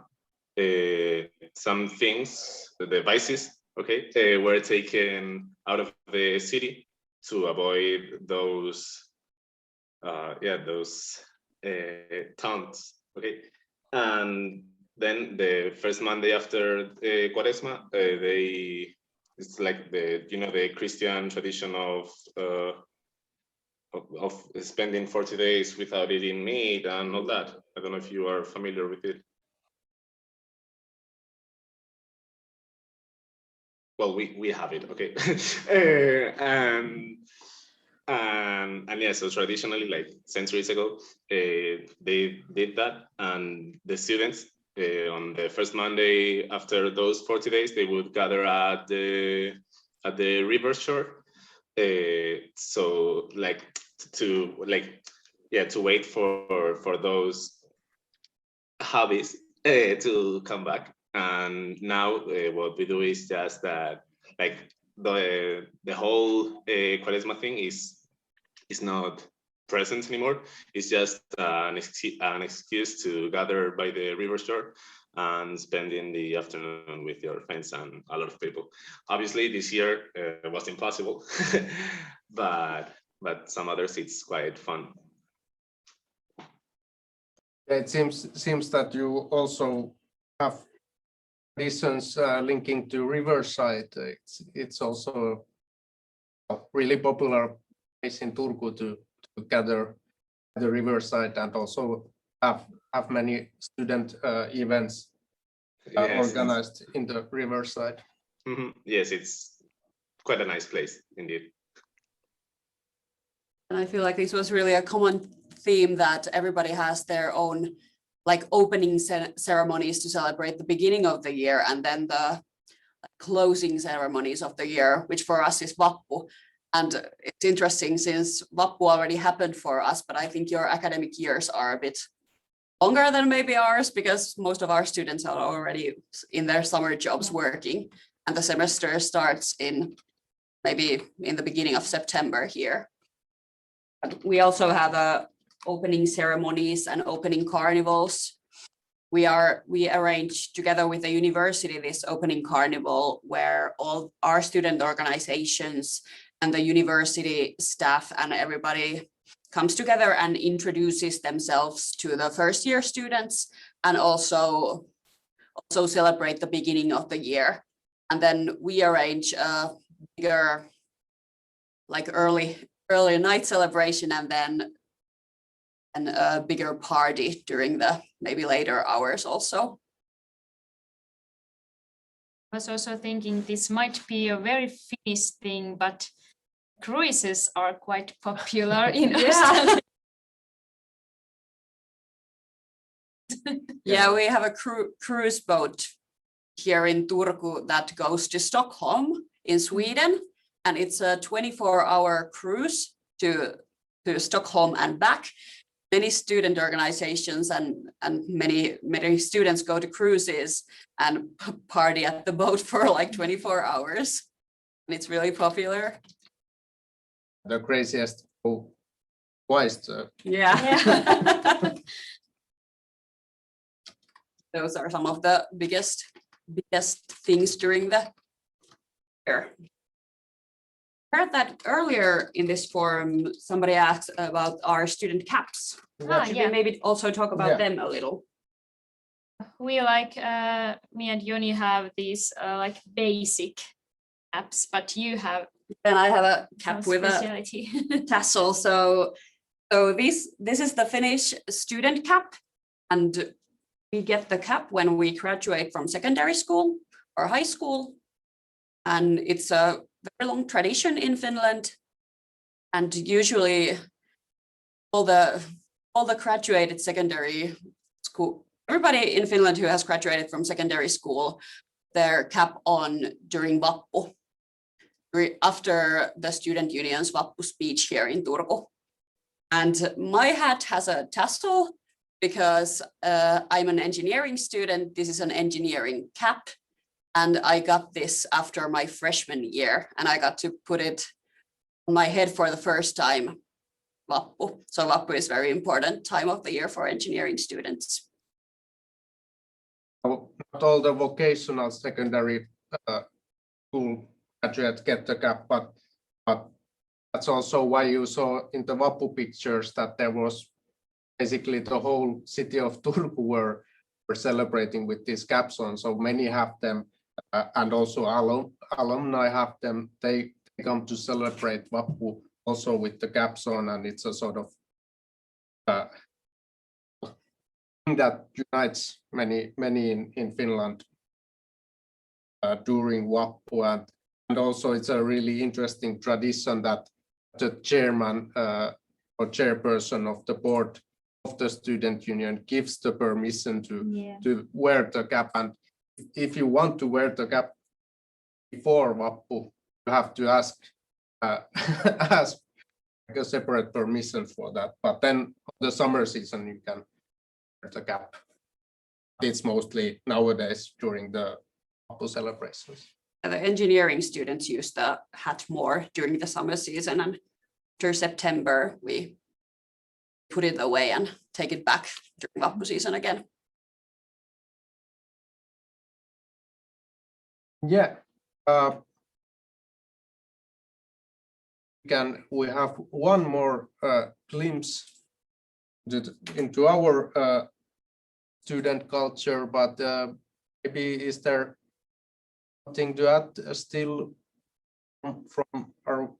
some things, the vices, okay, were taken out of the city to avoid those, those taunts, okay. And then the first Monday after Quaresma, it's like the Christian tradition of spending 40 days without eating meat and all that. I don't know if you are familiar with it. Well, we have it, okay. And yeah, so traditionally, like centuries ago, they did that, and the students on the first Monday after those 40 days, they would gather at the river shore. So like to wait for those hobbies to come back. And now what we do is just that, like the whole Quaresma thing is not present anymore. It's just an excuse to gather by the river shore and spending the afternoon with your friends and a lot of people. Obviously, this year was impossible, but some others it's quite fun. It seems that you also have traditions linking to Riverside. It's also a really popular place in Turku to gather at the Riverside, and also have many student events organized in the Riverside. Mm-hmm. Yes, it's quite a nice place indeed. And I feel like this was really a common theme, that everybody has their own like opening ceremonies to celebrate the beginning of the year, and then the closing ceremonies of the year, which for us is Vappu. And it's interesting since Vappu already happened for us, but I think your academic years are a bit longer than maybe ours, because most of our students are already in their summer jobs working, and the semester starts maybe in the beginning of September here. But we also have opening ceremonies and opening carnivals. We arrange together with the university this opening carnival, where all our student organizations and the university staff and everybody comes together and introduces themselves to the first year students, and also celebrate the beginning of the year. And then we arrange a bigger, like early night celebration, and then a bigger party during the maybe later hours also. I was also thinking this might be a very Finnish thing, but cruises are quite popular in Australia. Yeah, we have a cruise boat here in Turku that goes to Stockholm in Sweden, and it's a 24-hour cruise to Stockholm and back. Many student organizations and many students go to cruises and party at the boat for like 24 hours. And it's really popular. The craziest twice. Yeah. Those are some of the biggest things during the year. I heard that earlier in this forum, somebody asked about our student caps. Should we maybe also talk about them a little? We me and Joni have these like basic caps, but you have. Then I have a cap with a tassel. So this is the Finnish student cap, and we get the cap when we graduate from secondary school or high school, and it's a very long tradition in Finland, and usually all the graduated secondary school, everybody in Finland who has graduated from secondary school, their cap on during Vappu, after the student union's Vappu speech here in Turku. And my hat has a tassel because I'm an engineering student. This is an engineering cap. And I got this after my freshman year, and I got to put it on my head for the first time, Vappu. So Vappu is a very important time of the year for engineering students. Not all the vocational secondary school graduates get the cap, but that's also why you saw in the Vappu pictures that there was basically the whole city of Turku were celebrating with these caps on. So many have them, and also alumni have them. They come to celebrate Vappu also with the caps on, and it's a sort of thing that unites many in Finland during Vappu, and also it's a really interesting tradition that the chairman or chairperson of the board of the student union gives the permission to wear the cap. And if you want to wear the cap before Vappu, you have to ask ask a separate permission for that. But then the summer season you can wear the cap. It's mostly nowadays during the Vappu celebrations. The engineering students use the hat more during the summer season, and after September we put it away and take it back during Vappu season again. Yeah. We have one more glimpse into our student culture, but maybe is there something to add still from our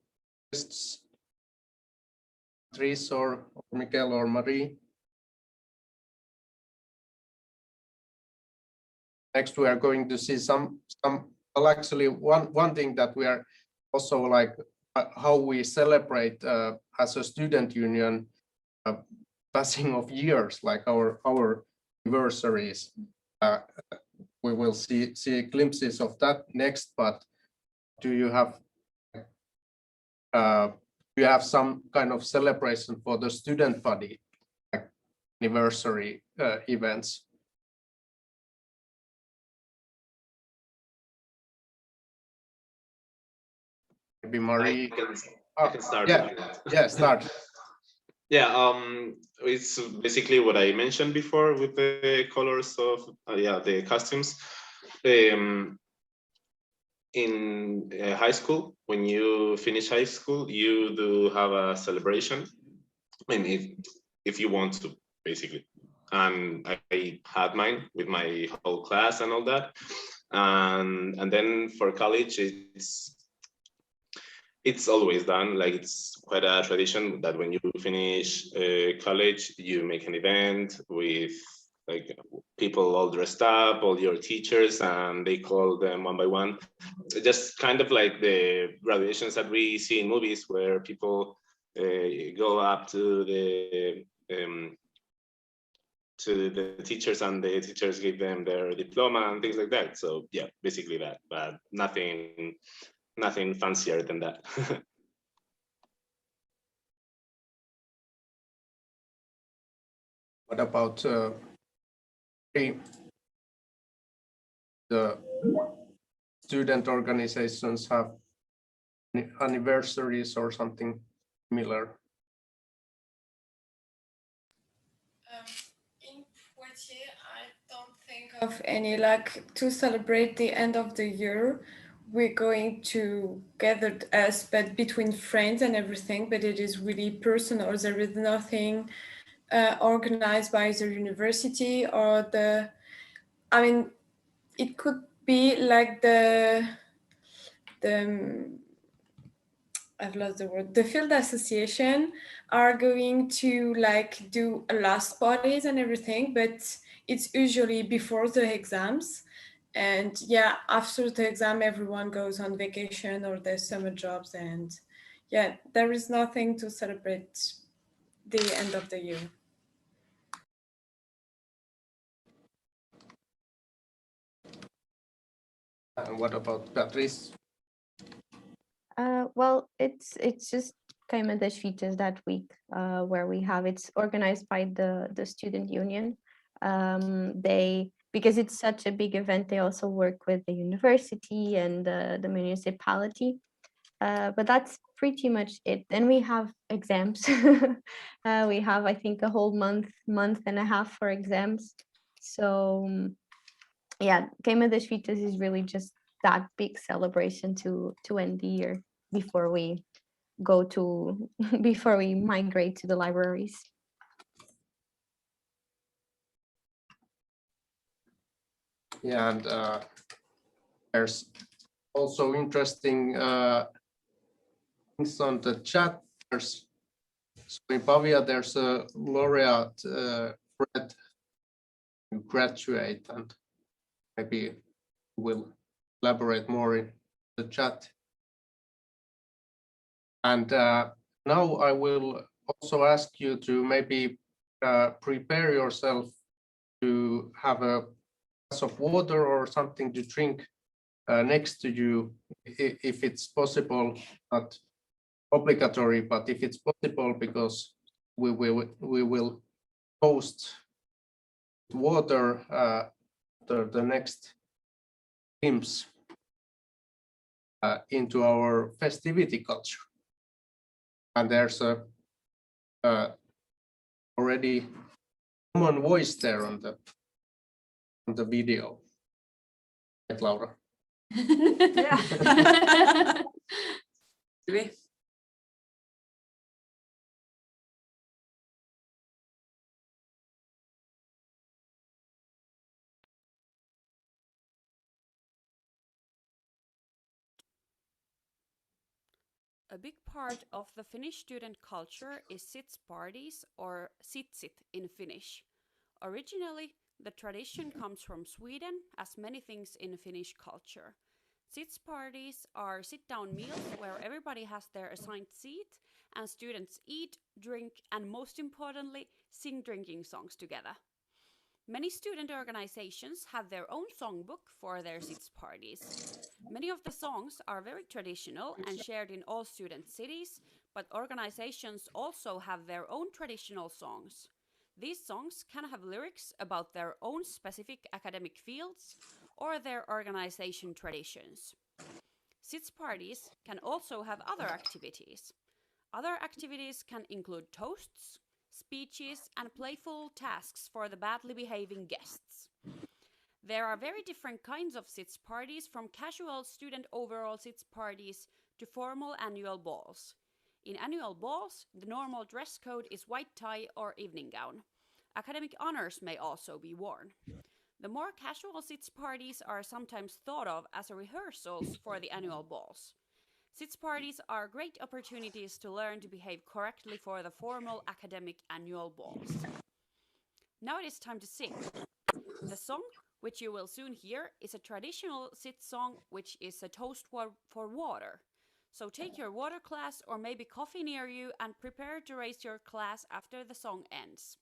guests, Tris or Mikael or Marie? Next, we are going to see some. Well, actually, one thing that we are also like how we celebrate as a student union passing of years, like our anniversaries. We will see glimpses of that next. But do you have some kind of celebration for the student body, like anniversary events? Maybe Marie. I can start. Yeah, start. Yeah, it's basically what I mentioned before with the colors of the costumes. In high school, when you finish high school, you do have a celebration. I mean, if you want to, basically. And I had mine with my whole class and all that. And then for college, it's always done. Like, it's quite a tradition that when you finish college, you make an event with like people all dressed up, all your teachers, and they call them one by one. Just kind of like the graduations that we see in movies, where people go up to the teachers, and the teachers give them their diploma and things like that. So yeah, basically that, but nothing fancier than that. What about the student organizations have anniversaries or something similar? In Poitiers, I don't think of any, like, to celebrate the end of the year. We're going to gather us, but between friends and everything, but it is really personal. There is nothing organized by the university or I mean, it could be like I've lost the word. The field association are going to like do last parties and everything, but it's usually before the exams. And yeah, after the exam, everyone goes on vacation or their summer jobs. And yeah, there is nothing to celebrate the end of the year. And what about Beatrice? Well, it's just Caima das Fitas that week, where we have it's organized by the student union. Because it's such a big event, they also work with the university and the municipality. But that's pretty much it. Then we have exams. We have, I think, a whole month and a half for exams. So yeah, Caima das Fitas is really just that big celebration to end the year before we before we migrate to the libraries. Yeah, and there's also interesting things on the chat. So in Pavia, there's a laureate Fred who graduate, and maybe we'll elaborate more in the chat. And now I will also ask you to maybe prepare yourself to have a glass of water or something to drink next to you, if it's possible, not obligatory, but if it's possible, because we will post water the next glimpse into our festivity culture. And there's a already common voice there on the video, right, Laura? Yeah. A big part of the Finnish student culture is sits parties, or sitsit in Finnish. Originally, the tradition comes from Sweden, as many things in Finnish culture. Sits parties are sit-down meals where everybody has their assigned seat and students eat, drink, and most importantly, sing drinking songs together. Many student organizations have their own songbook for their sits parties. Many of the songs are very traditional and shared in all student cities, but organizations also have their own traditional songs. These songs can have lyrics about their own specific academic fields or their organization traditions. Sits parties can also have other activities. Other activities can include toasts, speeches, and playful tasks for the badly behaving guests. There are very different kinds of sits parties, from casual student overall sits parties to formal annual balls. In annual balls, the normal dress code is white tie or evening gown. Academic honors may also be worn. The more casual sits parties are sometimes thought of as rehearsals for the annual balls. Sits parties are great opportunities to learn to behave correctly for the formal academic annual balls. Now it is time to sing. The song, which you will soon hear, is a traditional sit song, which is a toast for water. So take your water glass or maybe coffee near you and prepare to raise your glass after the song ends.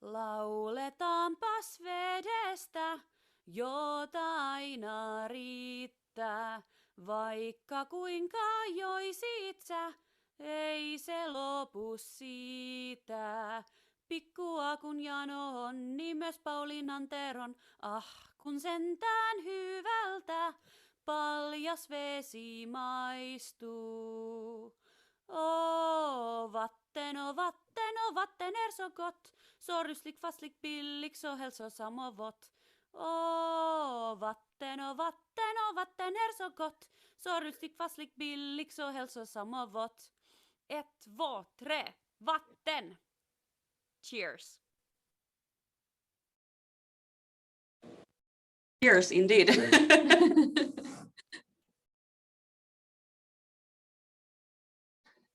Lauletaanpas vedestä, jota aina riittää. Vaikka kuinka joisit sä, ei se lopu siitä. Pikkua kun jano on, niin myös Pauliinan Teron. Kun sentään hyvältä paljas vesi maistuu. Vatten är så gott, så rysligt fastligt billigt, så hälsosamt. Vatten är så gott, så rysligt fastligt billigt, så hälsosamt. 1, 2, 3, vatten! Cheers! Cheers, indeed.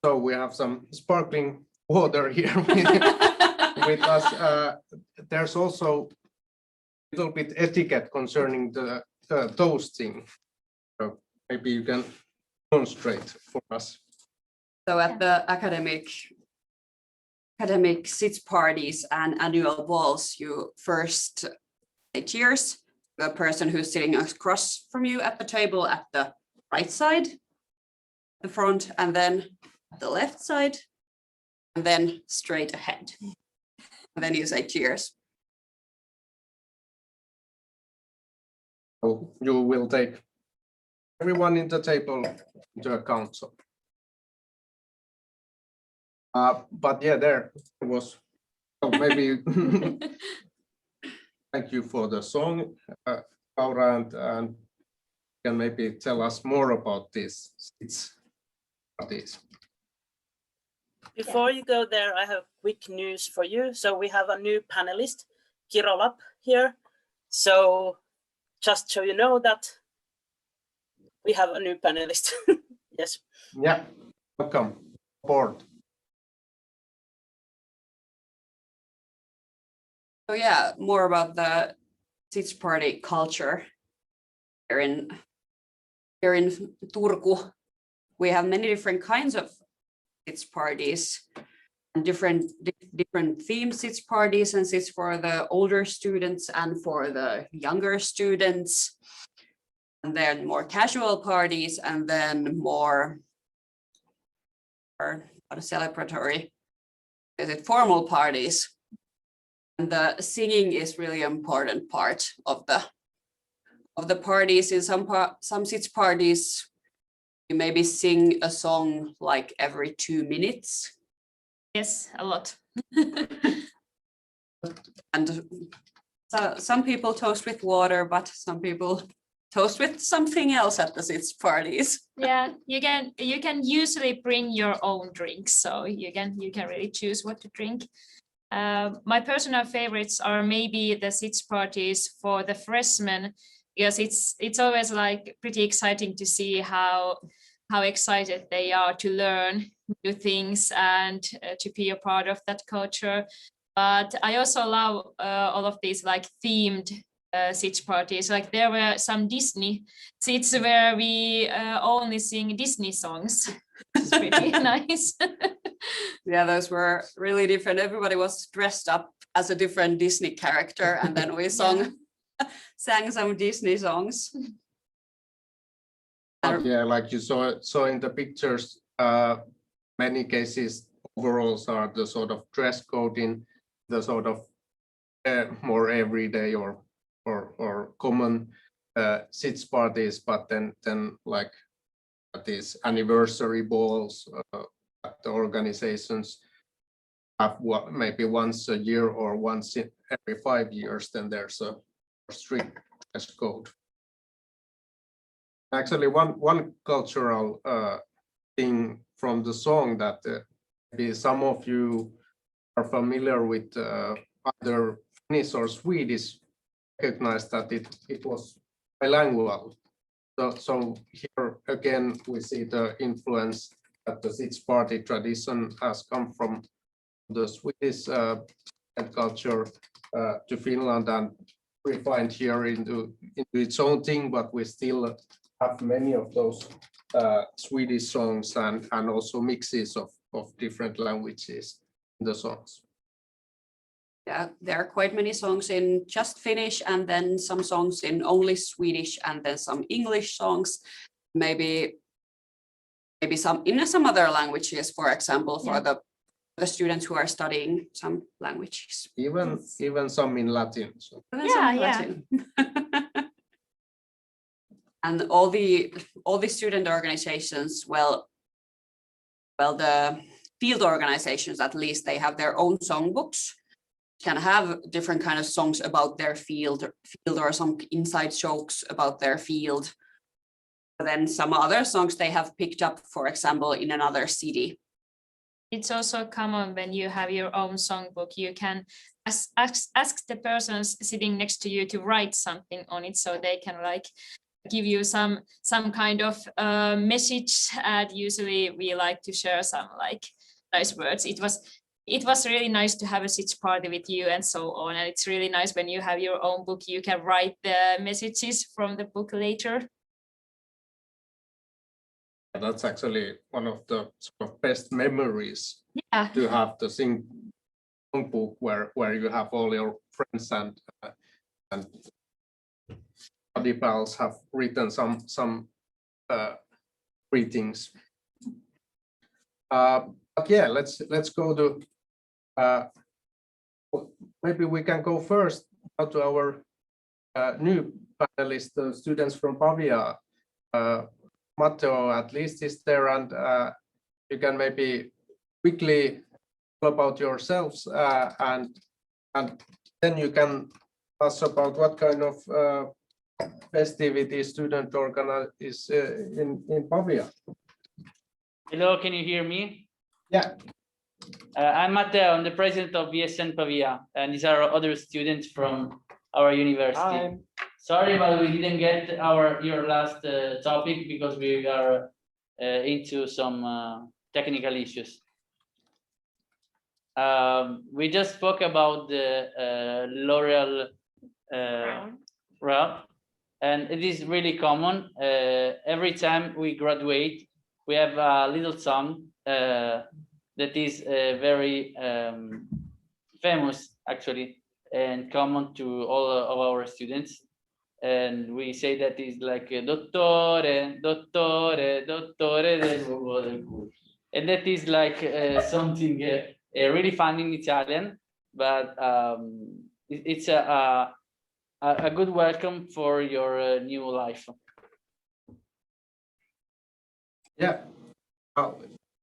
So we have some sparkling water here with us. There's also a little bit etiquette concerning the toasting. So maybe you can demonstrate for us. So at the academic sits parties and annual balls, you first say cheers the person who's sitting across from you at the table at the right side, the front, and then the left side, and then straight ahead. And then you say cheers. So you will take everyone in the table into account. So. But yeah, there was maybe. Thank you for the song, Laura, and can maybe tell us more about this. Before you go there, I have quick news for you. So we have a new panelist, Kirolab, here. So just so you know that we have a new panelist. Yes. Yeah, welcome aboard. So yeah, more about the sits party culture here in Turku. We have many different kinds of sits parties and different theme sits parties, and sits for the older students and for the younger students, and then more casual parties, and then more celebratory, formal parties. And the singing is really important part of the parties. In some sits parties, you maybe sing a song like every 2 minutes. Yes, a lot. And so some people toast with water, but some people toast with something else at the sits parties. Yeah, you can usually bring your own drinks, so you can really choose what to drink. My personal favorites are maybe the sits parties for the freshmen, because it's always like pretty exciting to see how excited they are to learn new things and to be a part of that culture. But I also love all of these like themed sits parties. Like there were some Disney sits where we only sing Disney songs. It's pretty nice. Yeah, those were really different. Everybody was dressed up as a different Disney character, and then we sang some Disney songs. Yeah, like you saw in the pictures, many cases overalls are the sort of dress code in the sort of more everyday or common sits parties, but then like these anniversary balls that the organizations have maybe once a year or once in every 5 years, then there's a strict dress code. Actually, one cultural thing from the song that maybe some of you are familiar with, either Finnish or Swedish, recognize that it was bilingual. So here again, we see the influence that the sits party tradition has come from the Swedish culture to Finland and refined here into its own thing, but we still have many of those Swedish songs and also mixes of different languages in the songs. Yeah, there are quite many songs in just Finnish, and then some songs in only Swedish, and then some English songs, maybe some in some other languages, for example, for the students who are studying some languages. Even some in Latin. So. Latin. And all the student organizations, well, the field organizations, at least, they have their own songbooks, can have different kind of songs about their field or some inside jokes about their field. But then some other songs they have picked up, for example, in another city. It's also common when you have your own songbook, you can ask the persons sitting next to you to write something on it, so they can like give you some kind of message. And usually we like to share some like nice words. It was really nice to have a sits party with you and so on. And it's really nice when you have your own book, you can write the messages from the book later. That's actually one of the sort of best memories, to have the songbook where you have all your friends and study pals have written some greetings. But yeah, let's go to maybe we can go first to our new panelists, the students from Pavia. Matteo at least is there, and you can maybe quickly tell about yourselves, and then you can ask about what kind of festivity student organize in Pavia. Hello, can you hear me? Yeah. I'm Matteo, I'm the president of VSN Pavia, and these are other students from our university. Hi. Sorry, but we didn't get your last topic because we are into some technical issues. We just spoke about the L'Oreal route, and it is really common. Every time we graduate, we have a little song that is very famous, actually, and common to all of our students. And we say that is like dottore, dottore, dottore del luogo del cuore. And that is like something really fun in Italian, but it's a good welcome for your new life. Yeah.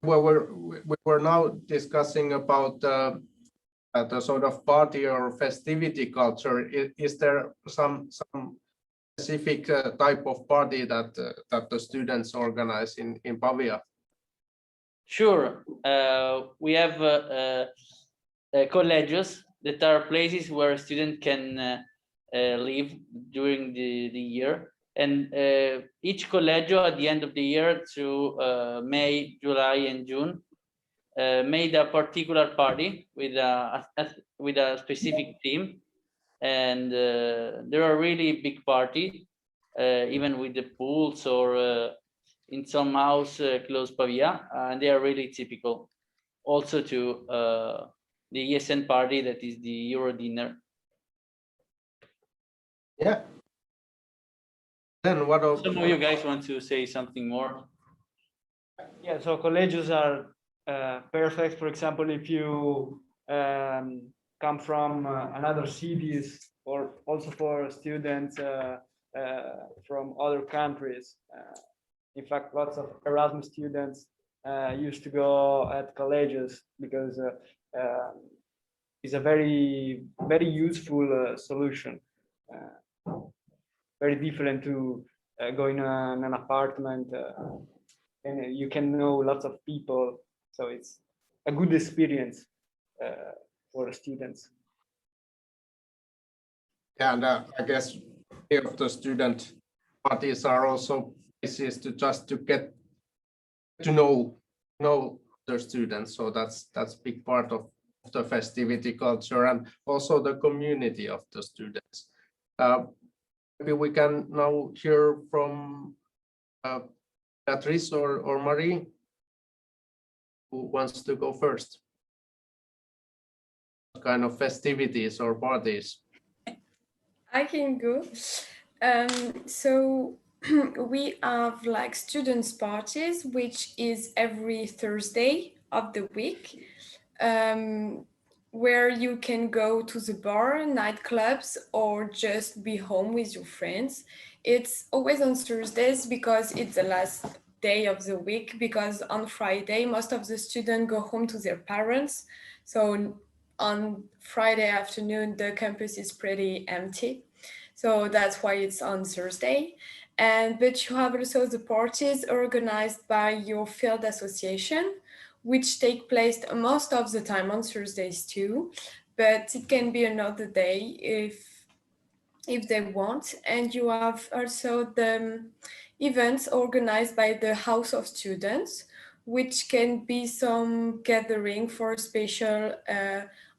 Well, we were now discussing about the sort of party or festivity culture. Is there some specific type of party that the students organize in Pavia? Sure. We have collegios that are places where a student can live during the year. And each collegio at the end of the year through May, July, and June made a particular party with a specific theme. And there are really big parties, even with the pools or in some house close Pavia, and they are really typical. Also to the ESN party, that is the Euro dinner. Yeah. Then what of some of you guys want to say something more? Yeah, so colleges are perfect. For example, if you come from another cities, or also for students from other countries. In fact, lots of Erasmus students used to go at colleges because it's a very useful solution. Very different to going in an apartment, and you can know lots of people. So it's a good experience for students. Yeah, and I guess of the student parties are also places to get to know the students. So that's big part of the festivity culture and also the community of the students. Maybe we can now hear from Beatrice or Marie, who wants to go first. What kind of festivities or parties? I can go. So we have like students' parties, which is every Thursday of the week, where you can go to the bar, nightclubs, or just be home with your friends. It's always on Thursdays because it's the last day of the week, because on Friday, most of the students go home to their parents. So on Friday afternoon, the campus is pretty empty. So that's why it's on Thursday. But you have also the parties organized by your field association, which take place most of the time on Thursdays too, but it can be another day if they want. And you have also the events organized by the House of Students, which can be some gathering for a special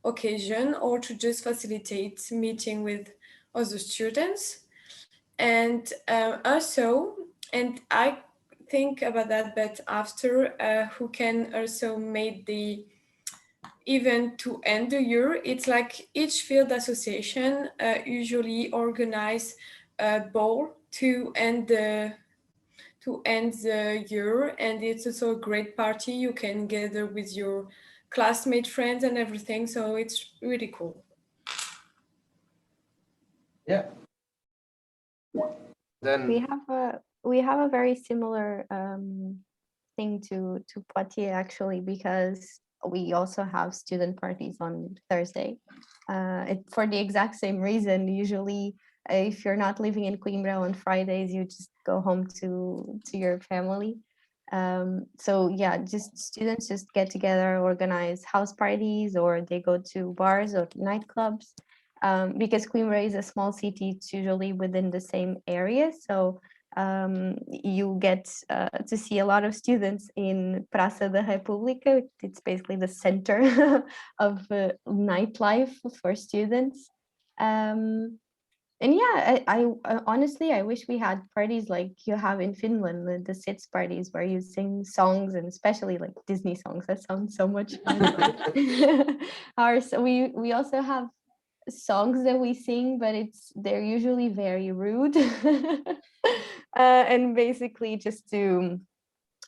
occasion or to just facilitate meeting with other students. And also, and I think about that, but after who can also make the event to end the year. It's like each field association usually organize ball to end the year, and it's also a great party. You can gather with your classmate friends and everything, so it's really cool. Yeah. Then we have a very similar thing to Poitiers actually, because we also have student parties on Thursday. For the exact same reason. Usually, if you're not living in Coimbra on Fridays, you just go home to your family. So yeah, just students just get together, organize house parties, or they go to bars or nightclubs. Because Coimbra is a small city, it's usually within the same area. So you get to see a lot of students in Praça da República. It's basically the center of nightlife for students. And yeah, I honestly, I wish we had parties like you have in Finland, the SITS parties where you sing songs, and especially like Disney songs. That sounds so much fun. We also have songs that we sing, but they're usually very rude. And basically just to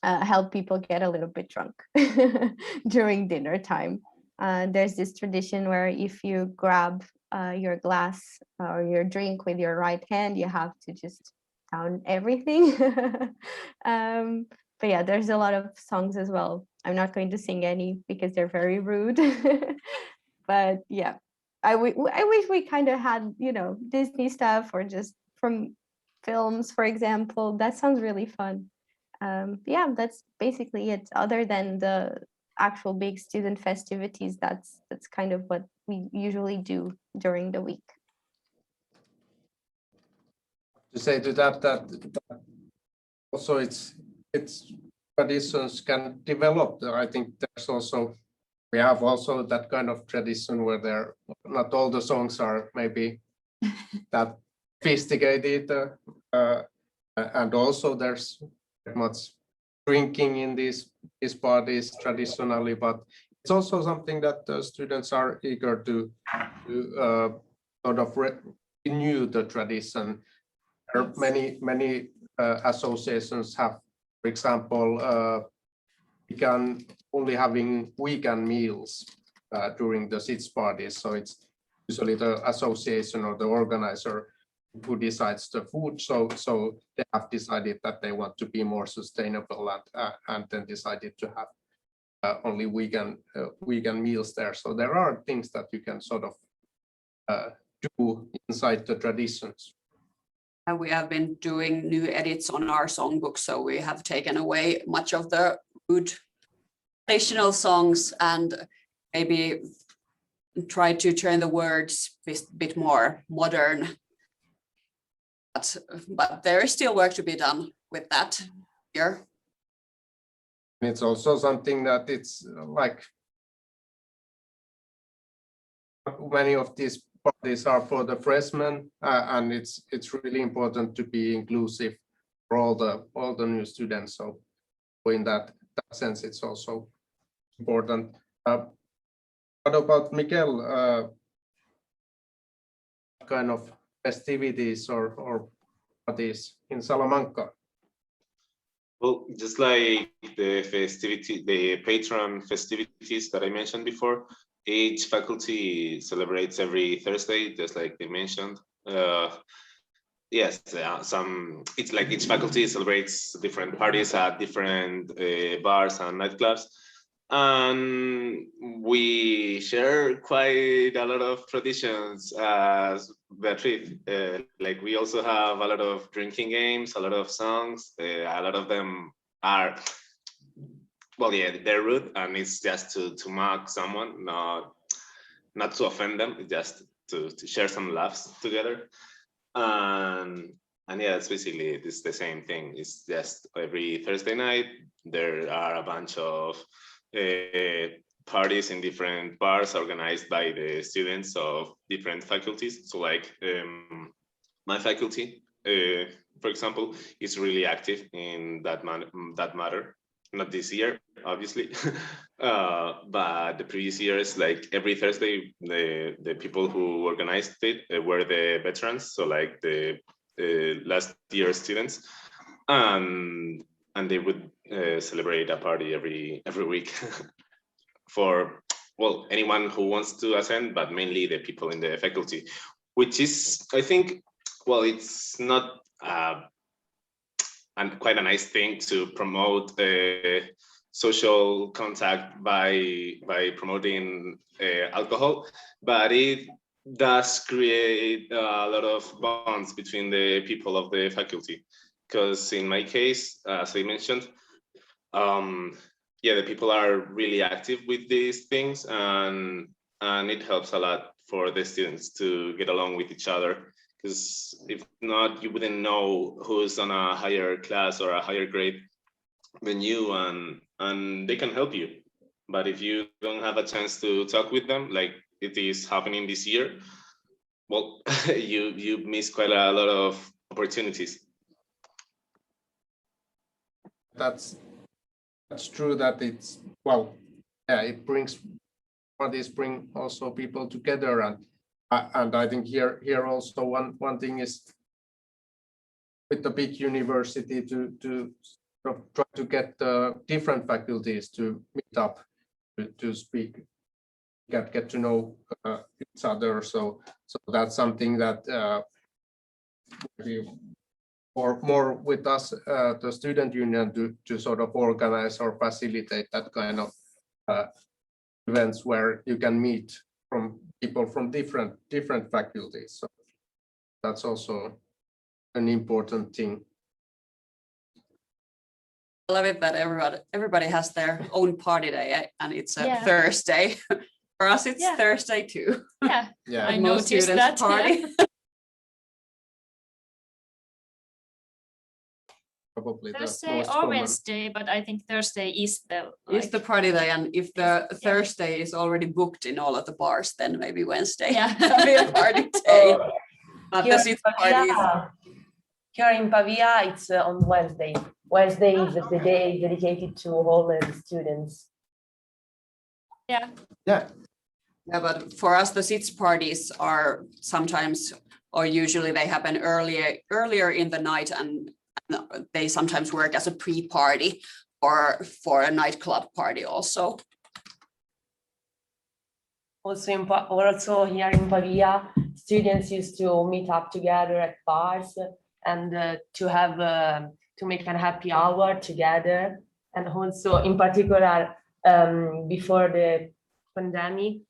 help people get a little bit drunk during dinner time. There's this tradition where if you grab your glass or your drink with your right hand, you have to just down everything. But yeah, there's a lot of songs as well. I'm not going to sing any because they're very rude. But yeah, I wish we kind of had, Disney stuff, or just from films, for example. That sounds really fun. Yeah, that's basically it. Other than the actual big student festivities, that's kind of what we usually do during the week. To say to that also it's traditions can develop. I think we have also that kind of tradition where not all the songs are maybe that sophisticated, and also there's much drinking in these parties traditionally, but it's also something that the students are eager to sort of renew the tradition. There are many associations have, for example, begun only having weekend meals during the SITS parties. So it's usually the association or the organizer who decides the food. So they have decided that they want to be more sustainable, and then decided to have only weekend meals there. So there are things that you can sort of do inside the traditions. And we have been doing new edits on our songbook, so we have taken away much of the rude traditional songs and maybe try to turn the words a bit more modern. But there is still work to be done with that here. It's also something that it's like many of these parties are for the freshmen, and it's really important to be inclusive for all the new students. So in that sense, it's also important. What about Miguel? Kind of festivities or parties in Salamanca? Well, just like the patron festivities that I mentioned before, each faculty celebrates every Thursday, just like they mentioned. Yes, it's like each faculty celebrates different parties at different bars and nightclubs. And we share quite a lot of traditions as Beatriz. Like we also have a lot of drinking games, a lot of songs. A lot of them are, well, yeah, they're rude, and it's just to mock someone, not to offend them, just to share some laughs together. And yeah, it's basically the same thing. It's just every Thursday night there are a bunch of parties in different bars organized by the students of different faculties. So like my faculty, for example, is really active in that matter. Not this year, obviously, but the previous years, like every Thursday, the people who organized it were the veterans. So like the last year students, and they would celebrate a party every week for, well, anyone who wants to attend, but mainly the people in the faculty, which is, I think, well, it's not and quite a nice thing to promote social contact by promoting alcohol, but it does create a lot of bonds between the people of the faculty. Because in my case, as I mentioned, yeah, the people are really active with these things, and it helps a lot for the students to get along with each other. Because if not, you wouldn't know who's on a higher class or a higher grade than you, and they can help you. But if you don't have a chance to talk with them, like it is happening this year, well, you miss quite a lot of opportunities. That's true that it's, well, yeah, it brings, parties bring also people together, and I think here also one thing is with the big university to sort of try to get different faculties to meet up to speak, get to know each other. So that's something that or more with us, the student union, to sort of organize or facilitate that kind of events where you can meet from people from different faculties. So that's also an important thing. I love it that everybody has their own party day, and it's a Yeah. Thursday. For us, it's Yeah. Thursday too. Yeah, Yeah. I Most noticed students that. party. Probably Thursday the most or common. Wednesday, but I think Thursday is the It's the party day, and if the Thursday is already booked in all of the bars, then maybe Wednesday Yeah. can be a party day. But Here the city party is here in Pavia, it's on Wednesday. Wednesday is the day dedicated to all the students. Yeah. Yeah. Yeah, but for us, the SITS parties are sometimes, or usually they happen earlier in the night, and they sometimes work as a pre-party or for a nightclub party also. Also here in Pavia, students used to meet up together at bars and to make a happy hour together. And also in particular, before the pandemic,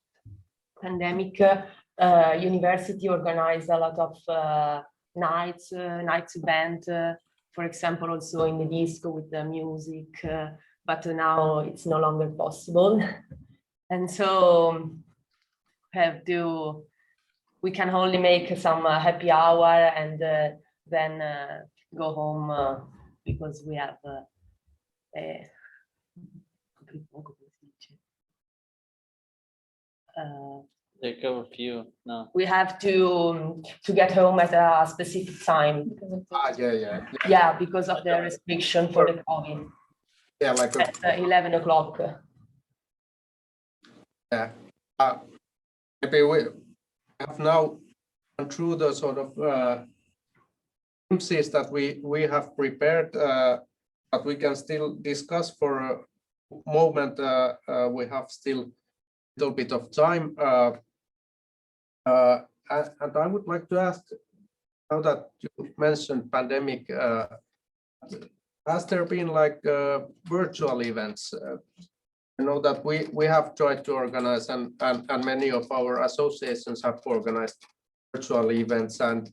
university organized a lot of nights event, for example, also in the disco with the music, but now it's no longer possible. And so we can only make some happy hour and then go home because we have Take a few. No. we have to get home at a specific time. Yeah, because of the restriction for the COVID. Yeah, like at 11 o'clock. Yeah. Maybe we have now gone through the sort of glimpses that we have prepared, but we can still discuss for a moment. We have still a little bit of time. And I would like to ask, now that you mentioned pandemic, has there been like virtual events? I know that we have tried to organize, and many of our associations have organized virtual events, and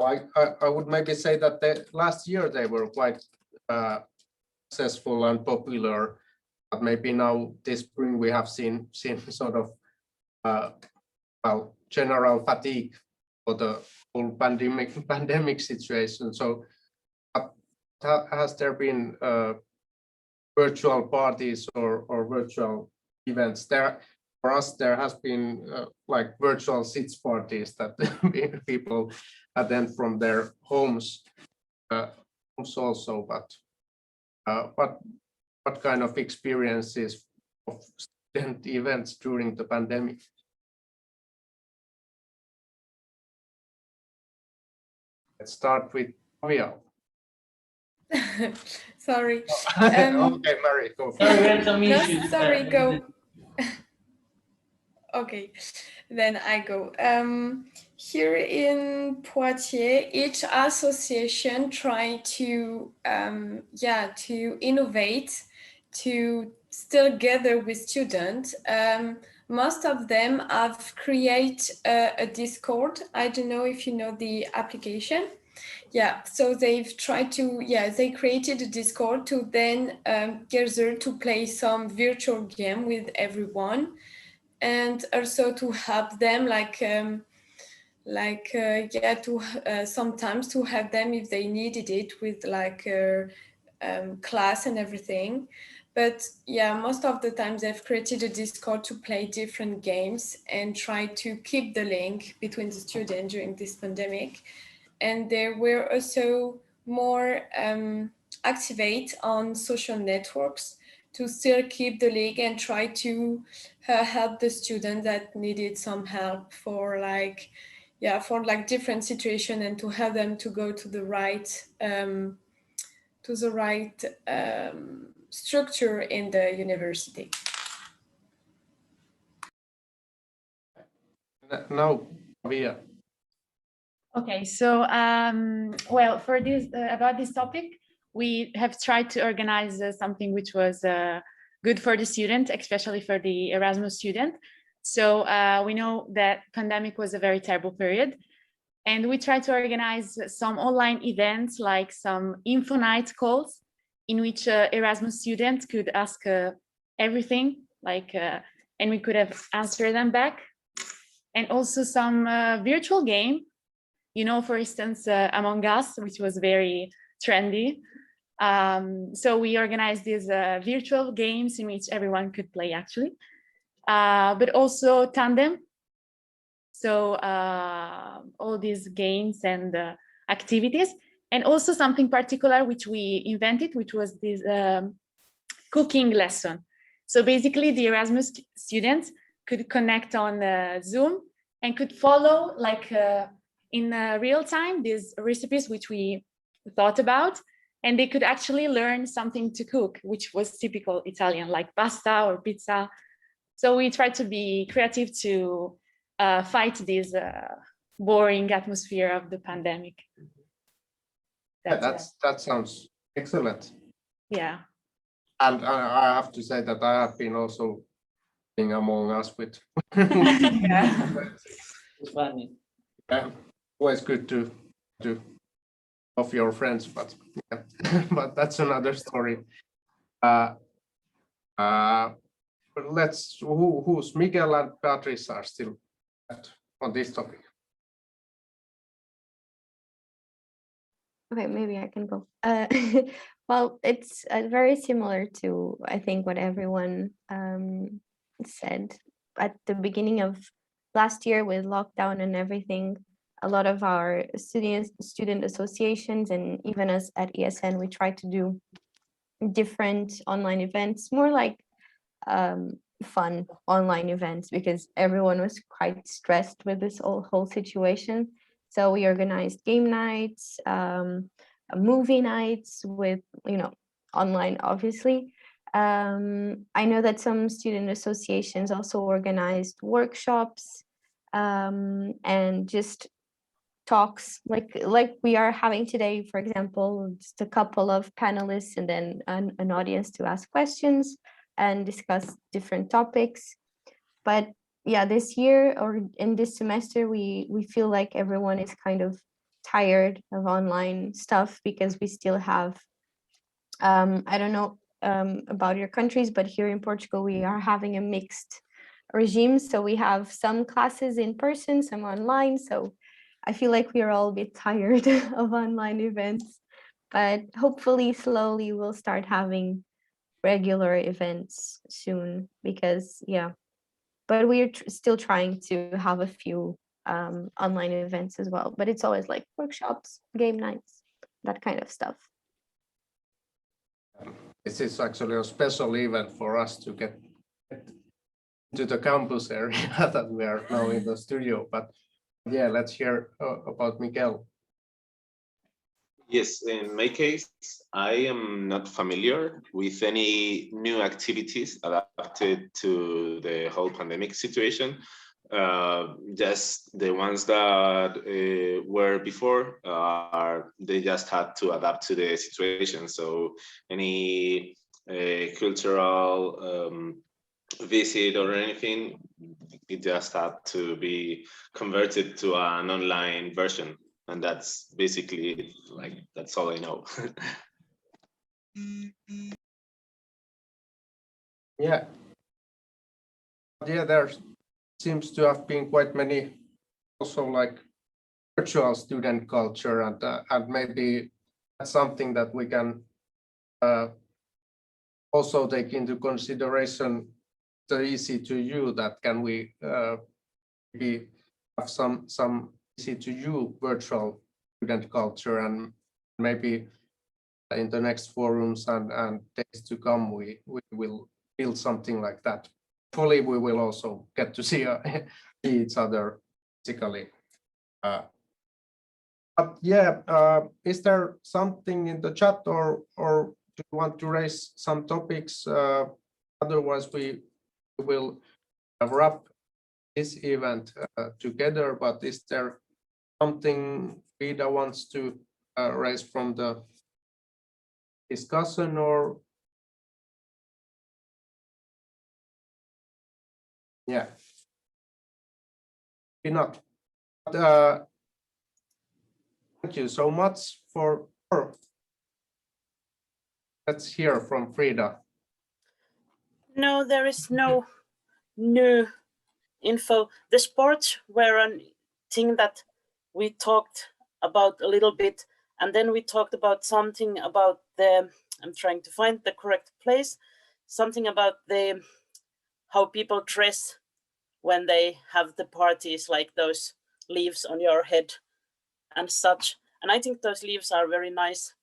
I would maybe say that last year they were quite successful and popular, but maybe now this spring we have seen sort of well, general fatigue for the whole pandemic situation. So has there been virtual parties or virtual events? There for us, there has been like virtual SITS parties that people attend from their homes also. But what kind of experiences of student events during the pandemic? Let's start with Maria. Sorry. Okay, Mary, go. Sorry, we had some No, issues. sorry, go. Okay, then I go. Here in Poitiers, each association try to to innovate, to still gather with students. Most of them have created a Discord. I don't know if you know the application. Yeah, so they've tried to, they created a Discord to then gather to play some virtual game with everyone, and also to help them sometimes to help them if they needed it with class and everything. But yeah, most of the time they've created a Discord to play different games and try to keep the link between the students during this pandemic. And they were also more activate on social networks to still keep the link and try to help the students that needed some help for different situation, and to help them to go to the right structure in the university. Now, Maria. Okay, so well, for this about this topic, we have tried to organize something which was good for the student, especially for the Erasmus student. So we know that pandemic was a very terrible period, and we tried to organize some online events, like some info night calls, in which Erasmus students could ask everything, and we could have answered them back, and also some virtual game. You know, for instance, Among Us, which was very trendy. So we organized these virtual games in which everyone could play, actually, but also Tandem. So all these games and activities, and also something particular which we invented, which was this cooking lesson. So basically, the Erasmus students could connect on Zoom and could follow, in real time, these recipes which we thought about, and they could actually learn something to cook, which was typical Italian, like pasta or pizza. So we tried to be creative to fight this boring atmosphere of the pandemic. That sounds excellent. Yeah. And I have to say that I have been also playing Among Us with. Yeah. It's funny. Yeah. Always good to of your friends, but yeah. But that's another story. Who's Miguel and Beatrice are still left on this topic? Okay, maybe I can go. Well, it's very similar to, I think, what everyone said. At the beginning of last year with lockdown and everything, a lot of our student associations, and even us at ESN, we tried to do different online events, more like fun online events, because everyone was quite stressed with this whole situation. So we organized game nights, movie nights with, online, obviously. I know that some student associations also organized workshops and just talks like we are having today, for example, just a couple of panelists and then an audience to ask questions and discuss different topics. But yeah, this year or in this semester, we feel like everyone is kind of tired of online stuff, because we still have, I don't know about your countries, but here in Portugal, we are having a mixed regime. So we have some classes in person, some online. So I feel like we are all a bit tired of online events, but hopefully slowly we'll start having regular events soon, because but we're still trying to have a few online events as well, but it's always like workshops, game nights, that kind of stuff. This is actually a special event for us to get to the campus area that we are now in the studio. But yeah, let's hear about Miguel. Yes, in my case, I am not familiar with any new activities adapted to the whole pandemic situation. Just the ones that were before they just had to adapt to the situation. So any cultural visit or anything, it just had to be converted to an online version. And that's basically that's all I know. Yeah. Yeah, there seems to have been quite many also like virtual student culture, and maybe that's something that we can also take into consideration. The easy to use that can we maybe have some easy to use virtual student culture, and maybe in the next forums and days to come we will build something like that. Hopefully we will also get to see each other physically. But yeah, is there something in the chat, or do you want to raise some topics? Otherwise we will wrap this event together, but is there something Frida wants to raise from the discussion, or yeah, maybe not. But, thank you so much for. Let's hear from Frida. No, there is no new info. The sports were a thing that we talked about a little bit, and then we talked about something about I'm trying to find the correct place, something about how people dress when they have the parties, like those leaves on your head and such. And I think those leaves are very nice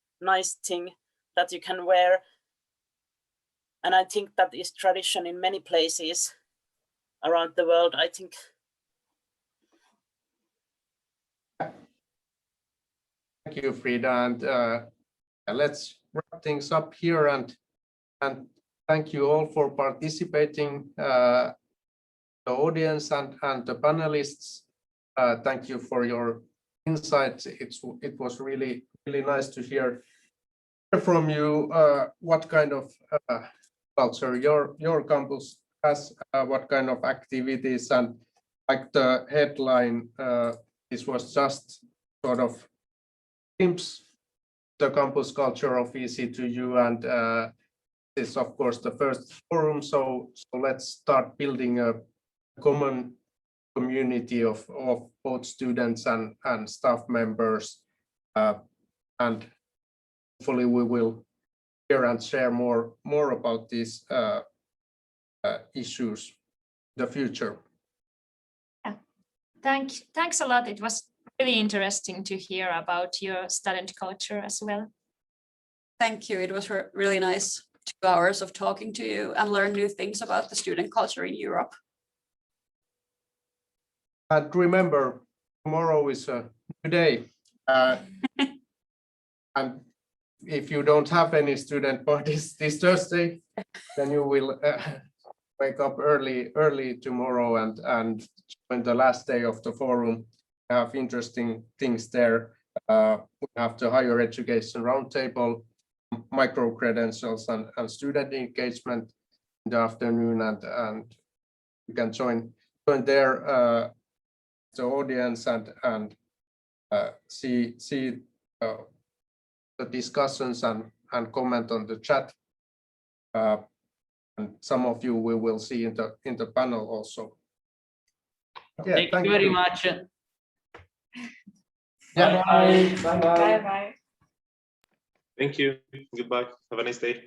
thing that you can wear. And I think that is tradition in many places around the world, I think. Thank you, Frida, and let's wrap things up here, and thank you all for participating, the audience and the panelists. Thank you for your insights. It was really nice to hear from you what kind of culture your campus has, what kind of activities, and like the headline, this was just sort of glimpse the campus culture of EC2U, and this is of course the first forum, so let's start building a common community of both students and staff members, and hopefully we will hear and share more about these issues in the future. Thanks a lot. It was really interesting to hear about your student culture as well. Thank you. It was really nice 2 hours of talking to you and learn new things about the student culture in Europe. And remember, tomorrow is a new day. And if you don't have any student parties this Thursday, then you will wake up early tomorrow and join the last day of the forum. Have interesting things there. We have the higher education roundtable, micro-credentials and student engagement in the afternoon, and you can join there, the audience, and see the discussions and comment on the chat. And some of you we will see in the panel also. Yeah, thank you very much. Yeah. Bye. Bye bye. Thank you. Goodbye. Have a nice day.